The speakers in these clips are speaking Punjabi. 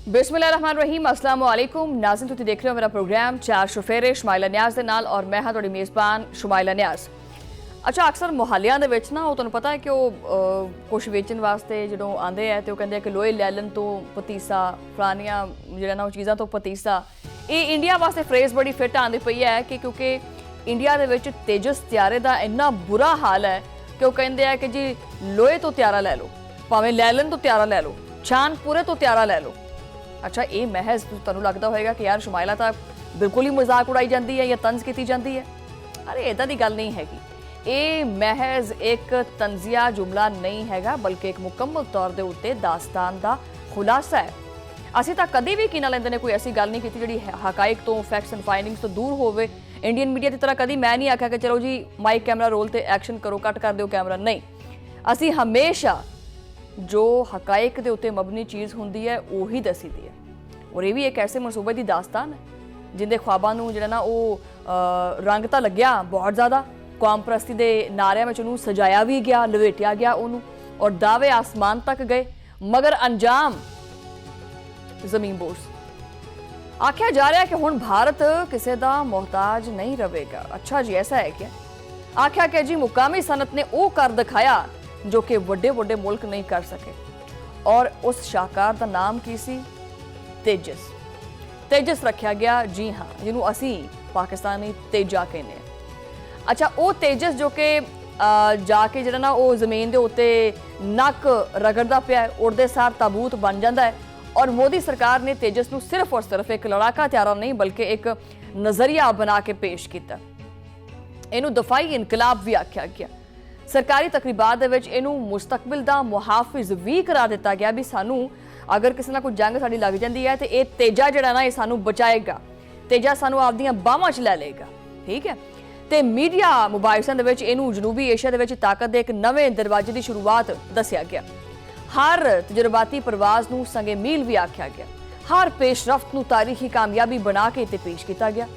बिस्मिल्लाहिर्रहमानिर्रहीम, अस्सलाम वालेकुम नाज़रीन, तुसीं देख रहे हो मेरा प्रोग्राम चार शफेरे शुमाइला न्याज़ दे नाल और मैं हाँ तुहाडी मेज़बान शुमाइला न्याज़। अच्छा, अक्सर मुहल्लियां दे विच ना तुहानूं पता है कि कुछ वेचण वास्ते जदों आंदे है तो कहंदे कि लोहे लैलन तो पतीसा फलानियां जिहड़ा ना चीज़ां तो पतीसा। ये इंडिया वास्ते फ्रेज़ बड़ी फिट आंदी पई है कि क्योंकि इंडिया दे विच तेजस त्यारे दा इन्ना बुरा हाल है कि वो कहंदे है कि जी लोहे तो त्यारा लै लो, भावें लैलन तो त्यारा लै लो, छानपुरे तो त्यारा लै लो। अच्छा, ये महज तुहानूं लगदा होएगा कि यार शुमाइला तां बिल्कुल ही मजाक उड़ाई जाती है या तंज की जाती है। अरे इदां दी गल नहीं हैगी, ये महज एक तंजिया जुमला नहीं हैगा बल्कि एक मुकम्मल तौर दे उत्ते दास्तान दा खुलासा है। असीं तां कदी भी की ना लैंदे ने कोई ऐसी गल नहीं कीती जिहड़ी हकाइक तो फैक्ट्स एंड फाइंडिंग्स तो दूर होवे। इंडियन मीडिया की तरह कदी मैं नहीं आख्या कि चलो जी माइक कैमरा रोल ते एक्शन करो, कट कर दिओ कैमरा, नहीं। असीं हमेशा जो हकाइक के उत्ते मबनी चीज़ होंदी है उही दसी दी है। और ये भी एक ऐसे मनसूबे की दास्तान है जिंदे ख्वाबां नूं जिहड़ा ना रंग तां लग्या बहुत ज़्यादा, कौम परस्ती के नारियां में उन्होंने सजाया भी गया, लवेटिया गया उन्होंने, और दावे आसमान तक गए, मगर अंजाम जमीन बोस। आख्या जा रहा है कि हुण भारत किसी का मोहताज नहीं रहेगा। अच्छा जी, ऐसा है क्या? आख्या कि जी मुकामी सनत ने वो कर दिखाया जो कि वड्डे वड्डे मुल्क नहीं कर सके, और उस शाहकार का नाम की सी? तेजस। तेजस रखा गया, जी हाँ, जिन्हों असी पाकिस्तानी तेजा कहने। अच्छा, वो तेजस जो कि जाके जरा ना वो जमीन के उत्ते नक रगड़दा पिया है, उड़दे सार ताबूत बन जाता है। और मोदी सरकार ने तेजस नूं सिर्फ और सिर्फ एक लड़ाका हथियार नहीं बल्कि एक नज़रिया बना के पेश किया। इनू दफाई इनकलाब भी आख्या गया। सरकारी तकरीबात दे विच इनू मुस्तकबिल दा मुहाफिज भी करार दिता गया भी सानू अगर किसी ना कोई जंग साड़ी लग जाती है तो ये तेजा जिहड़ा ना ये सानू बचाएगा, तेजा सानू आपदियां बाहां च लै लेगा। ठीक है, तो मीडिया मुबाहिसां दे विच इनू जनूबी एशिया दे विच ताकत दे एक नवे दरवाजे की शुरुआत दस्या गया। हर तजर्बाती परवाज नूं संगे मील भी आख्या गया, हर पेशरफ्त नूं तारीखी कामयाबी बना के इत्ते पेश किया गया।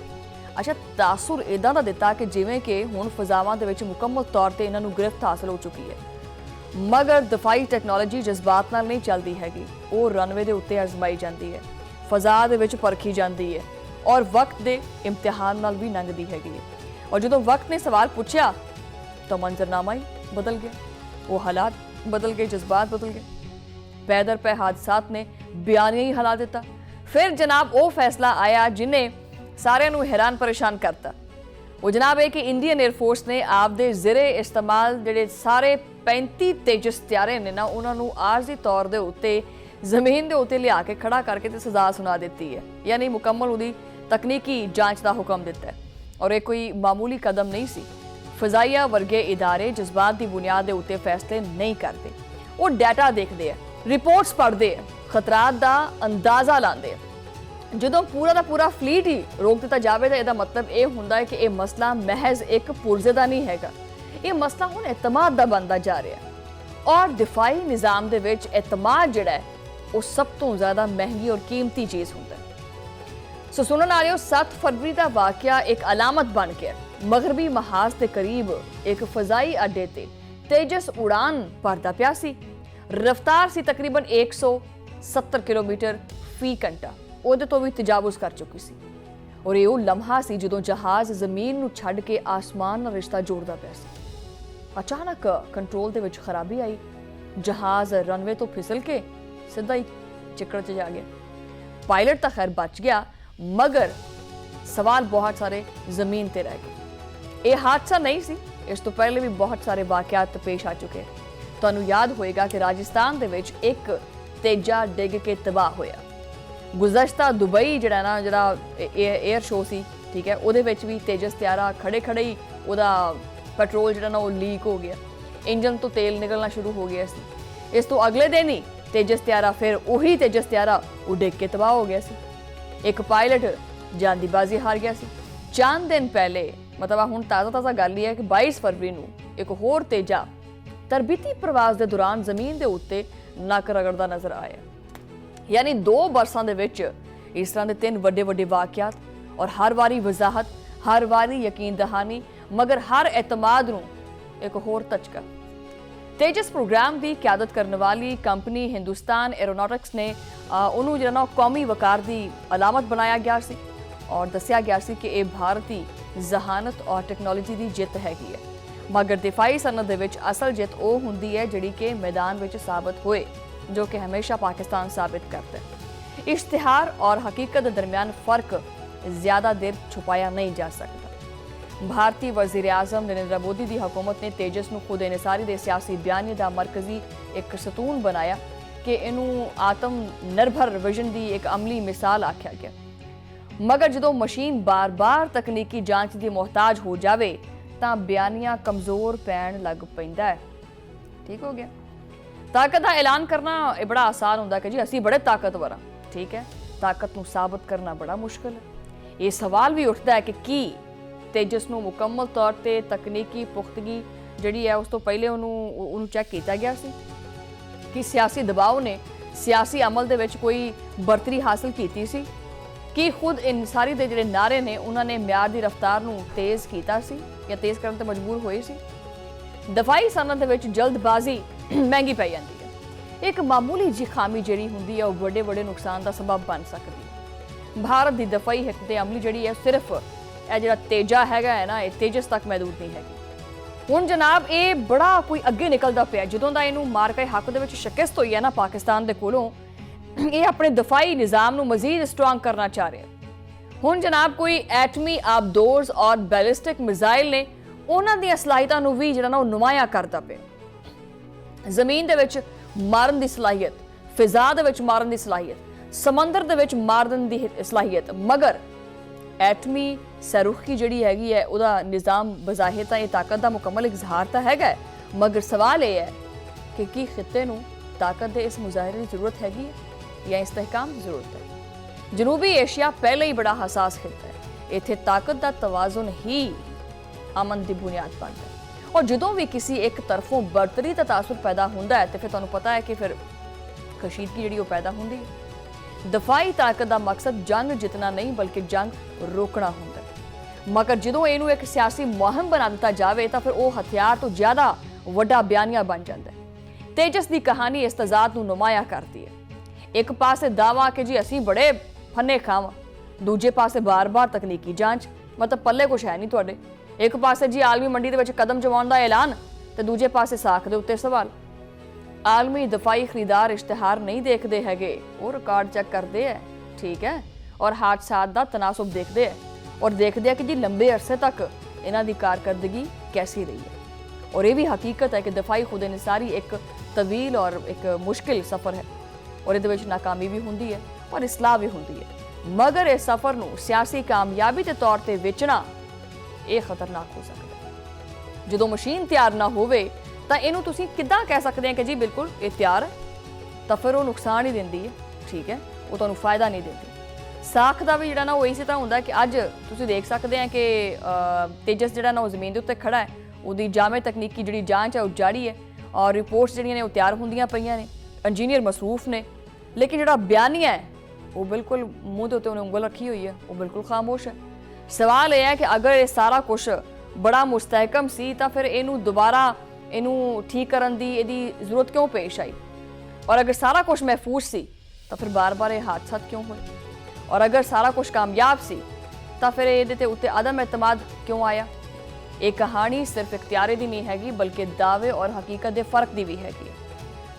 अच्छा, तासुर इदां दा दिता कि जिवें कि हुण फजावां दे विच मुकम्मल तौर ते इन्हां नूं गिरफ्त हासिल हो चुकी है, मगर दफाई टैक्नोलॉजी जज्बात नाल नहीं चलती हैगी, वो रनवे दे उत्ते आजमाई जाती है, फजा दे विच परखी जाती है और वक्त दे इम्तिहान नाल भी लंघदी हैगी। और जदों वक्त ने सवाल पूछा तो मंजरनामा ही बदल गया, वो हालात बदल गए, जज्बात बदल गए, पैदर पै हादसात ने बयानिया ही हिला दिता। फिर जनाब वो फैसला आया जिन्हें सारे नूं हैरान परेशान करता। वो जनाब है कि इंडियन एयरफोर्स ने आपदे ज़िरे इस्तेमाल जिहड़े सारे 35 तेजस त्यारे ने ना उन्होंने आरजी तौर के उत्ते जमीन के उत्ते लिया के खड़ा करके तो सजा सुना दी है, यानी मुकम्मल उहदी तकनीकी जांच का हुक्म दिता है। और एक कोई मामूली कदम नहीं सी। फजाइया वर्गे इदारे जज्बात की बुनियाद के उत्ते फैसले नहीं करते, वो डाटा देखते हैं, रिपोर्ट्स पढ़ते हैं, खतरात का अंदाजा लाते हैं। जो पूरा का पूरा फ्लीट ही रोक दिता जाए तो यह मतलब ये होंदा है कि यह मसला महज एक पुरजे का नहीं हैगा, ये मसला हुण एतमाद का बनता जा रहा है। और दिफाई निज़ाम दे विच एतमाद जिहड़ा है वो सब तो ज़्यादा महंगी और कीमती चीज़ होंदा है। सो सुनन आ रहे हो, 7 फरवरी का वाकया एक अलामत बन के मगरबी महाज के करीब एक फजाई अड्डे ते तेजस उड़ान भरदा पिया सी। रफ्तार सी तकरीबन 170 किलोमीटर फी घंटा, ਉਹਦੇ तो भी तजावुज़ कर चुकी सी। और ये लम्हा सी जो जहाज जमीन नूं छड्ड के आसमान नाल रिश्ता जोड़दा पिया सी। अचानक कंट्रोल दे विच खराबी आई, जहाज रनवे तो फिसल के सीधा ही चिकड़ च जा गया। पायलट तो खैर बच गया, मगर सवाल बहुत सारे जमीन ते रह गए। ये हादसा नहीं सी, इस तो पहले भी बहुत सारे वाकयात पेश आ चुके। तुहानूं याद होएगा कि राजस्थान दे विच एक तेजा डिग के तबाह होया। गुज़श्ता दुबई जड़ा ना जरा एयर शो सी, ठीक है, वो भी तेजस त्यारा खड़े खड़े ही वह पेट्रोल जड़ा ना वो लीक हो गया, इंजन तो तेल निकलना शुरू हो गया सी। इस तो अगले दिन ही तेजस त्यारा फिर उही तेजस त्यारा वो डिग के तबाह हो गया सी। एक पायलट जान दी बाजी हार गया सी। चंद दिन पहले मतलब हुण ताज़ा ताज़ा गल है कि 22 फरवरी नूं एक होर तेजा तरबीती प्रवास के दौरान जमीन के उत्ते नक रगड़दा नजर आया। यानी 2 बरसां दे विच इस तरह के 3 वड्डे वड्डे वाकयात, और हर वारी वजाहत, हर वारी यकीन दहानी, मगर हर एतमाद नूं एक होर तचका। तेजस प्रोग्राम की क्यादत करने वाली कंपनी हिंदुस्तान एरोनॉटिक्स ने ਉਹਨੂੰ ਜਿਹੜਾ ਨਾ ਕੌਮੀ ਵਕਾਰ ਦੀ ਅਲਾਮਤ ਬਣਾਇਆ ਗਿਆ ਸੀ ਔਰ ਦੱਸਿਆ ਗਿਆ ਸੀ ਕਿ ਇਹ ਭਾਰਤੀ ਜ਼ਹਾਨਤ ਔਰ ਟੈਕਨੋਲੋਜੀ ਦੀ ਜਿੱਤ ਹੈਗੀ ਹੈ। ਮਗਰ ਦਿਫਾਈ ਸਨਅਤ ਦੇ ਵਿੱਚ ਅਸਲ ਜਿੱਤ ਉਹ ਹੁੰਦੀ ਹੈ ਜਿਹੜੀ ਕਿ ਮੈਦਾਨ ਵਿੱਚ ਸਾਬਤ ਹੋਏ, ਜੋ ਕਿ ਹਮੇਸ਼ਾ ਪਾਕਿਸਤਾਨ ਸਾਬਿਤ ਕਰਦਾ ਹੈ। ਇਸ਼ਤਿਹਾਰ ਔਰ ਹकीकत ਦੇ ਦਰਮਿਆਨ ਫਰਕ ਜ਼ਿਆਦਾ ਦੇਰ ਛੁਪਾਇਆ ਨਹੀਂ ਜਾ ਸਕਦਾ। ਭਾਰਤੀ ਵਜ਼ੀਰ ਆਜ਼ਮ ਨਰਿੰਦਰ ਮੋਦੀ ਦੀ ਹਕੂਮਤ ਨੇ ਤੇਜਸ ਨੂੰ ਖੁਦ ਇਨਸਾਰੀ ਦੇ ਸਿਆਸੀ ਬਿਆਨੀ ਦਾ ਮਰਕਜ਼ੀ ਇੱਕ ਸਤੂਨ ਬਣਾਇਆ ਕਿ ਇਹਨੂੰ ਆਤਮ ਨਿਰਭਰ ਵਿਜ਼ਨ ਦੀ ਇੱਕ ਅਮਲੀ ਮਿਸਾਲ ਆਖਿਆ ਗਿਆ। ਮਗਰ ਜਦੋਂ ਮਸ਼ੀਨ ਬਾਰ-ਬਾਰ ਤਕਨੀਕੀ ਜਾਂਚ ਦੀ ਮੁਹਤਾਜ ਹੋ ਜਾਵੇ ਤਾਂ ਬਿਆਨੀਆਂ ਕਮਜ਼ੋਰ ਪੈਣ ਲੱਗ ਪੈਂਦਾ ਹੈ। ਠੀਕ ਹੋ ਗਿਆ। ਤਾਕਤ ਦਾ ਐਲਾਨ ਕਰਨਾ ਇਹ ਬੜਾ ਆਸਾਨ ਹੁੰਦਾ ਕਿ ਜੀ ਅਸੀਂ ਬੜੇ ਤਾਕਤਵਰ ਹਾਂ। ਠੀਕ ਹੈ, ਤਾਕਤ ਨੂੰ ਸਾਬਤ ਕਰਨਾ ਬੜਾ ਮੁਸ਼ਕਲ ਹੈ। ਇਹ ਸਵਾਲ ਵੀ ਉੱਠਦਾ ਹੈ ਕਿ ਕੀ ਤੇਜਸ ਨੂੰ ਮੁਕੰਮਲ ਤੌਰ ਤੇ ਤਕਨੀਕੀ ਪੁਖਤਗੀ ਜਿਹੜੀ ਹੈ ਉਸ ਤੋਂ ਪਹਿਲੇ ਉਹਨੂੰ ਚੈੱਕ ਕੀਤਾ ਗਿਆ ਸੀ ਕਿ ਸਿਆਸੀ ਦਬਾਅ ਨੇ ਸਿਆਸੀ ਅਮਲ ਦੇ ਵਿੱਚ ਕੋਈ ਬਰਤਰੀ ਹਾਸਲ ਕੀਤੀ ਸੀ ਕਿ ਖੁਦ ਇਨਸਾਰੀ ਦੇ ਜਿਹੜੇ ਨਾਰੇ ਨੇ ਉਹਨਾਂ ਨੇ ਮਿਆਰ ਦੀ ਰਫ਼ਤਾਰ ਨੂੰ ਤੇਜ਼ ਕੀਤਾ ਸੀ ਜਾਂ ਤੇਜ਼ ਕਰਨ ਤੇ ਮਜਬੂਰ ਹੋਏ ਸੀ। ਦਫਾਈ ਸਨਅਤ ਦੇ ਵਿੱਚ ਜਲਦਬਾਜ਼ੀ ਮਹਿੰਗੀ ਪੈ ਜਾਂਦੀ ਹੈ। ਇੱਕ ਮਾਮੂਲੀ ਜਿਹੀ ਖਾਮੀ ਜਿਹੜੀ ਹੁੰਦੀ ਹੈ ਉਹ ਵੱਡੇ ਵੱਡੇ ਨੁਕਸਾਨ ਦਾ ਸਬਬ ਬਣ ਸਕਦੀ ਹੈ। ਭਾਰਤ ਦੀ ਦਫਾਈ ਹਕਮਤ ਅਮਲੀ ਜਿਹੜੀ ਹੈ ਸਿਰਫ ਇਹ ਜਿਹੜਾ ਤੇਜਾ ਹੈਗਾ ਹੈ ਨਾ, ਇਹ ਤੇਜਸ ਤੱਕ ਮਹਿਦੂਦ ਨਹੀਂ ਹੈਗੀ। ਹੁਣ ਜਨਾਬ ਇਹ ਬੜਾ ਕੋਈ ਅੱਗੇ ਨਿਕਲਦਾ ਪਿਆ ਜਦੋਂ ਦਾ ਇਹਨੂੰ ਮਾਰਕੇ ਹੱਕ ਦੇ ਵਿੱਚ ਸ਼ਿਕਸਤ ਹੋਈ ਹੈ ਨਾ ਪਾਕਿਸਤਾਨ ਦੇ ਕੋਲੋਂ, ਇਹ ਆਪਣੇ ਦਫਾਈ ਨਿਜ਼ਾਮ ਨੂੰ ਮਜ਼ੀਦ ਸਟਰੋਂਗ ਕਰਨਾ ਚਾਹ ਰਿਹਾ। ਹੁਣ ਜਨਾਬ ਕੋਈ ਐਟਮੀ ਆਬਦੋਰਸ ਔਰ ਬੈਲਿਸਟਿਕ ਮਿਜ਼ਾਈਲ ਨੇ ਉਹਨਾਂ ਦੀਆਂ ਸਲਾਹੀਤਾਂ ਨੂੰ ਵੀ ਜਿਹੜਾ ਨਾ ਉਹ ਨੁਮਾਇਆ ਕਰਦਾ ਪਿਆ। ਜ਼ਮੀਨ ਦੇ ਵਿੱਚ ਮਾਰਨ ਦੀ ਸਲਾਹੀਅਤ, ਫਿਜ਼ਾ ਦੇ ਵਿੱਚ ਮਾਰਨ ਦੀ ਸਲਾਹੀਅਤ, ਸਮੁੰਦਰ ਦੇ ਵਿੱਚ ਮਾਰਨ ਦੀ ਸਲਾਹੀਅਤ, ਮਗਰ ਐਟਮੀ ਸਰੁਖੀ ਜਿਹੜੀ ਹੈਗੀ ਹੈ ਉਹਦਾ ਨਿਜ਼ਾਮ ਬਜ਼ਾਹਿਰ ਤਾਂ ਇਹ ਤਾਕਤ ਦਾ ਮੁਕੰਮਲ ਇਜ਼ਹਾਰ ਤਾਂ ਹੈਗਾ, ਮਗਰ ਸਵਾਲ ਇਹ ਹੈ ਕਿ ਕੀ ਖਿੱਤੇ ਨੂੰ ਤਾਕਤ ਦੇ ਇਸ ਮੁਜ਼ਾਹਰੇ ਦੀ ਜ਼ਰੂਰਤ ਹੈਗੀ ਹੈ ਜਾਂ ਇਸਤਹਿਕਾਮ ਦੀ ਜ਼ਰੂਰਤ ਹੈ। ਜਨੂਬੀ ਏਸ਼ੀਆ ਪਹਿਲੇ ਹੀ ਬੜਾ ਹਸਾਸ ਖਿੱਤਾ ਹੈ। ਇੱਥੇ ਤਾਕਤ ਦਾ ਤਵਾਜ਼ੁਨ ਹੀ ਅਮਨ ਦੀ ਬੁਨਿਆਦ ਬਣਦਾ ਹੈ ਔਰ ਜਦੋਂ ਵੀ ਕਿਸੇ ਇੱਕ ਤਰਫੋਂ ਬਰਤਰੀ ਦਾ ਤਾਸੁਰ ਪੈਦਾ ਹੁੰਦਾ ਹੈ ਤੇ ਫਿਰ ਤੁਹਾਨੂੰ ਪਤਾ ਹੈ ਕਿ ਫਿਰ ਕਸ਼ੀਦਗੀ ਜਿਹੜੀ ਉਹ ਪੈਦਾ ਹੁੰਦੀ ਹੈ। ਦਫਾਈ ਤਾਕਤ ਦਾ ਮਕਸਦ ਜੰਗ ਜਿੱਤਣਾ ਨਹੀਂ ਬਲਕਿ ਜੰਗ ਰੋਕਣਾ ਹੁੰਦਾ ਹੈ। ਮਗਰ ਜਦੋਂ ਇਹਨੂੰ ਇੱਕ ਸਿਆਸੀ ਮੁਹਿੰਮ ਬਣਾ ਦਿੱਤਾ ਜਾਵੇ ਤਾਂ ਫਿਰ ਉਹ ਹਥਿਆਰ ਤੋਂ ਜ਼ਿਆਦਾ ਵੱਡਾ ਬਿਆਨੀਆ ਬਣ ਜਾਂਦਾ ਹੈ। ਤੇਜਸ ਦੀ ਕਹਾਣੀ ਇਸ ਤਜ਼ਾਦ ਨੂੰ ਨੁਮਾਇਆ ਕਰਦੀ ਹੈ। ਇੱਕ ਪਾਸੇ ਦਾਵਾ ਕਿ ਜੀ ਅਸੀਂ ਬੜੇ ਫੰਨੇ ਖਾਵਾਂ, ਦੂਜੇ ਪਾਸੇ ਬਾਰ-ਬਾਰ ਤਕਨੀਕੀ ਜਾਂਚ, ਮਤਲਬ ਪੱਲੇ ਕੁਛ ਹੈ ਨਹੀਂ ਤੁਹਾਡੇ। ਇੱਕ ਪਾਸੇ ਜੀ ਆਲਮੀ ਮੰਡੀ ਦੇ ਵਿੱਚ ਕਦਮ ਜਮਾਉਣ ਦਾ ਐਲਾਨ ਤੇ ਦੂਜੇ ਪਾਸੇ ਸਾਖ ਦੇ ਉੱਤੇ ਸਵਾਲ। ਆਲਮੀ ਦਫਾਈ ਖਰੀਦਾਰ ਇਸ਼ਤਿਹਾਰ ਨਹੀਂ ਦੇਖਦੇ ਹੈਗੇ, ਉਹ ਰਿਕਾਰਡ ਚੈੱਕ ਕਰਦੇ ਹੈ, ਠੀਕ ਹੈ, ਔਰ ਹਾਦਸਾਤ ਦਾ ਤਨਾਸਬ ਦੇਖਦੇ ਹੈ ਔਰ ਦੇਖਦੇ ਆ ਕਿ ਜੀ ਲੰਬੇ ਅਰਸੇ ਤੱਕ ਇਹਨਾਂ ਦੀ ਕਾਰਕਰਦਗੀ ਕੈਸੀ ਰਹੀ ਹੈ। ਔਰ ਇਹ ਵੀ ਹਕੀਕਤ ਹੈ ਕਿ ਦਫਾਈ ਖੁਦ ਇਨਸਾਰੀ ਇੱਕ ਤਵੀਲ ਔਰ ਇੱਕ ਮੁਸ਼ਕਿਲ ਸਫ਼ਰ ਹੈ ਔਰ ਇਹਦੇ ਵਿੱਚ ਨਾਕਾਮੀ ਵੀ ਹੁੰਦੀ ਹੈ ਔਰ ਇਸਲਾਹ ਵੀ ਹੁੰਦੀ ਹੈ। ਮਗਰ ਇਸ ਸਫ਼ਰ ਨੂੰ ਸਿਆਸੀ ਕਾਮਯਾਬੀ ਦੇ ਤੌਰ ਤੇ ਵੇਚਣਾ ਇਹ ਖਤਰਨਾਕ ਹੋ ਸਕਦਾ ਹੈ। ਜਦੋਂ ਮਸ਼ੀਨ ਤਿਆਰ ਨਾ ਹੋਵੇ ਤਾਂ ਇਹਨੂੰ ਤੁਸੀਂ ਕਿੱਦਾਂ ਕਹਿ ਸਕਦੇ ਆ ਕਿ ਜੀ ਬਿਲਕੁਲ ਇਹ ਤਿਆਰ ਹੈ, ਤਾਂ ਫਿਰ ਉਹ ਨੁਕਸਾਨ ਹੀ ਦਿੰਦੀ ਹੈ, ਠੀਕ ਹੈ, ਉਹ ਤੁਹਾਨੂੰ ਫਾਇਦਾ ਨਹੀਂ ਦਿੰਦੀ। ਸਾਖ ਦਾ ਵੀ ਜਿਹੜਾ ਨਾ ਉਹ ਇਸੇ ਤਰ੍ਹਾਂ ਹੁੰਦਾ ਕਿ ਅੱਜ ਤੁਸੀਂ ਦੇਖ ਸਕਦੇ ਆ ਕਿ ਤੇਜਸ ਜਿਹੜਾ ਨਾ ਉਹ ਜ਼ਮੀਨ ਦੇ ਉੱਤੇ ਖੜਾ ਹੈ, ਉਹਦੀ ਜਾਮੇ ਤਕਨੀਕੀ ਜਿਹੜੀ ਜਾਂਚ ਹੈ ਉਹ ਜਾਰੀ ਹੈ ਔਰ ਰਿਪੋਰਟਸ ਜਿਹੜੀਆਂ ਨੇ ਉਹ ਤਿਆਰ ਹੁੰਦੀਆਂ ਪਈਆਂ ਨੇ, ਇੰਜੀਨੀਅਰ ਮਸਰੂਫ ਨੇ, ਲੇਕਿਨ ਜਿਹੜਾ ਬਿਆਨੀਆ ਹੈ ਉਹ ਬਿਲਕੁਲ ਮੂੰਹ ਦੇ ਉੱਤੇ ਉਹਨੇ ਉਂਗਲ ਰੱਖੀ ਹੋਈ ਹੈ, ਉਹ ਬਿਲਕੁਲ ਖਾਮੋਸ਼ ਹੈ। ਸਵਾਲ ਇਹ ਹੈ ਕਿ ਅਗਰ ਇਹ ਸਾਰਾ ਕੁਝ ਬੜਾ ਮੁਸਤਹਿਕਮ ਸੀ ਤਾਂ ਫਿਰ ਇਹਨੂੰ ਦੁਬਾਰਾ ਇਹਨੂੰ ਠੀਕ ਕਰਨ ਦੀ ਇਹਦੀ ਜ਼ਰੂਰਤ ਕਿਉਂ ਪੇਸ਼ ਆਈ? ਔਰ ਅਗਰ ਸਾਰਾ ਕੁਝ ਮਹਿਫੂਜ਼ ਸੀ ਤਾਂ ਫਿਰ ਬਾਰ-ਬਾਰ ਇਹ ਹਾਦਸਾਤ ਕਿਉਂ ਹੋਏ? ਔਰ ਅਗਰ ਸਾਰਾ ਕੁਝ ਕਾਮਯਾਬ ਸੀ ਤਾਂ ਫਿਰ ਇਹਦੇ ਤੇ ਉੱਤੇ ਆਦਮ ਇਤਮਾਦ ਕਿਉਂ ਆਇਆ? ਇਹ ਕਹਾਣੀ ਸਿਰਫ ਇਖਤਿਆਰੇ ਦੀ ਨਹੀਂ ਹੈਗੀ ਬਲਕਿ ਦਾਅਵੇ ਔਰ ਹਕੀਕਤ ਦੇ ਫਰਕ ਦੀ ਵੀ ਹੈਗੀ ਹੈ।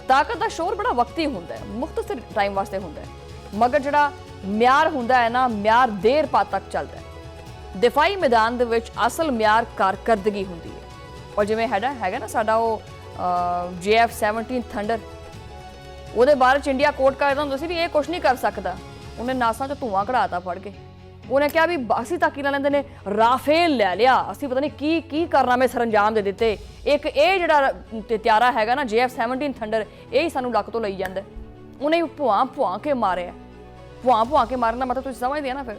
ਤਾਕਤ ਦਾ ਸ਼ੋਰ ਬੜਾ ਵਕਤੀ ਹੁੰਦਾ ਹੈ, ਮੁਖਤਸਰ ਟਾਈਮ ਵਾਸਤੇ ਹੁੰਦਾ ਹੈ, ਮਗਰ ਜਿਹੜਾ ਮਿਆਰ ਹੁੰਦਾ ਹੈ ਨਾ, ਮਿਆਰ ਦੇਰ ਪਾ ਤੱਕ ਚੱਲਦਾ ਹੈ। ਦਿਫਾਈ ਮੈਦਾਨ ਦੇ ਵਿੱਚ ਅਸਲ ਮਿਆਰ ਕਾਰਕਰਦਗੀ ਹੁੰਦੀ ਹੈ ਔਰ ਜਿਵੇਂ ਹੈਗਾ ਨਾ ਸਾਡਾ ਉਹ JF-17 ਥੰਡਰ, ਉਹਦੇ ਬਾਰੇ ਚ ਇੰਡੀਆ ਕੋਟ ਕਰਦਾ ਹੁੰਦਾ ਸੀ ਵੀ ਇਹ ਕੁਝ ਨਹੀਂ ਕਰ ਸਕਦਾ। ਉਹਨੇ ਨਾਸਾਂ 'ਚ ਧੂਆਂ ਕਢਾਤਾ ਫੜ ਕੇ, ਉਹਨੇ ਕਿਹਾ ਵੀ ਅਸੀਂ ਤਾਂ ਕੀ ਲੈਂਦੇ ਨੇ, ਰਾਫੇਲ ਲੈ ਲਿਆ, ਅਸੀਂ ਪਤਾ ਨਹੀਂ ਕੀ ਕਾਰਨਾਮੇ ਸਰੰਜਾਮ ਦੇ ਦਿੱਤੇ। ਇੱਕ ਇਹ ਜਿਹੜਾ ਤਿਆਰਾ ਹੈਗਾ ਨਾ JF-17 ਥੰਡਰ, ਇਹ ਹੀ ਸਾਨੂੰ ਲੱਕ ਤੋਂ ਲਈ ਜਾਂਦਾ। ਉਹਨੇ ਭੁਆਂ ਕੇ ਮਾਰਿਆ, ਭੁਆਂ ਕੇ ਮਾਰਨ ਦਾ ਮਤਲਬ ਤੁਸੀਂ ਸਮਝਦੇ ਆ ਨਾ ਫਿਰ।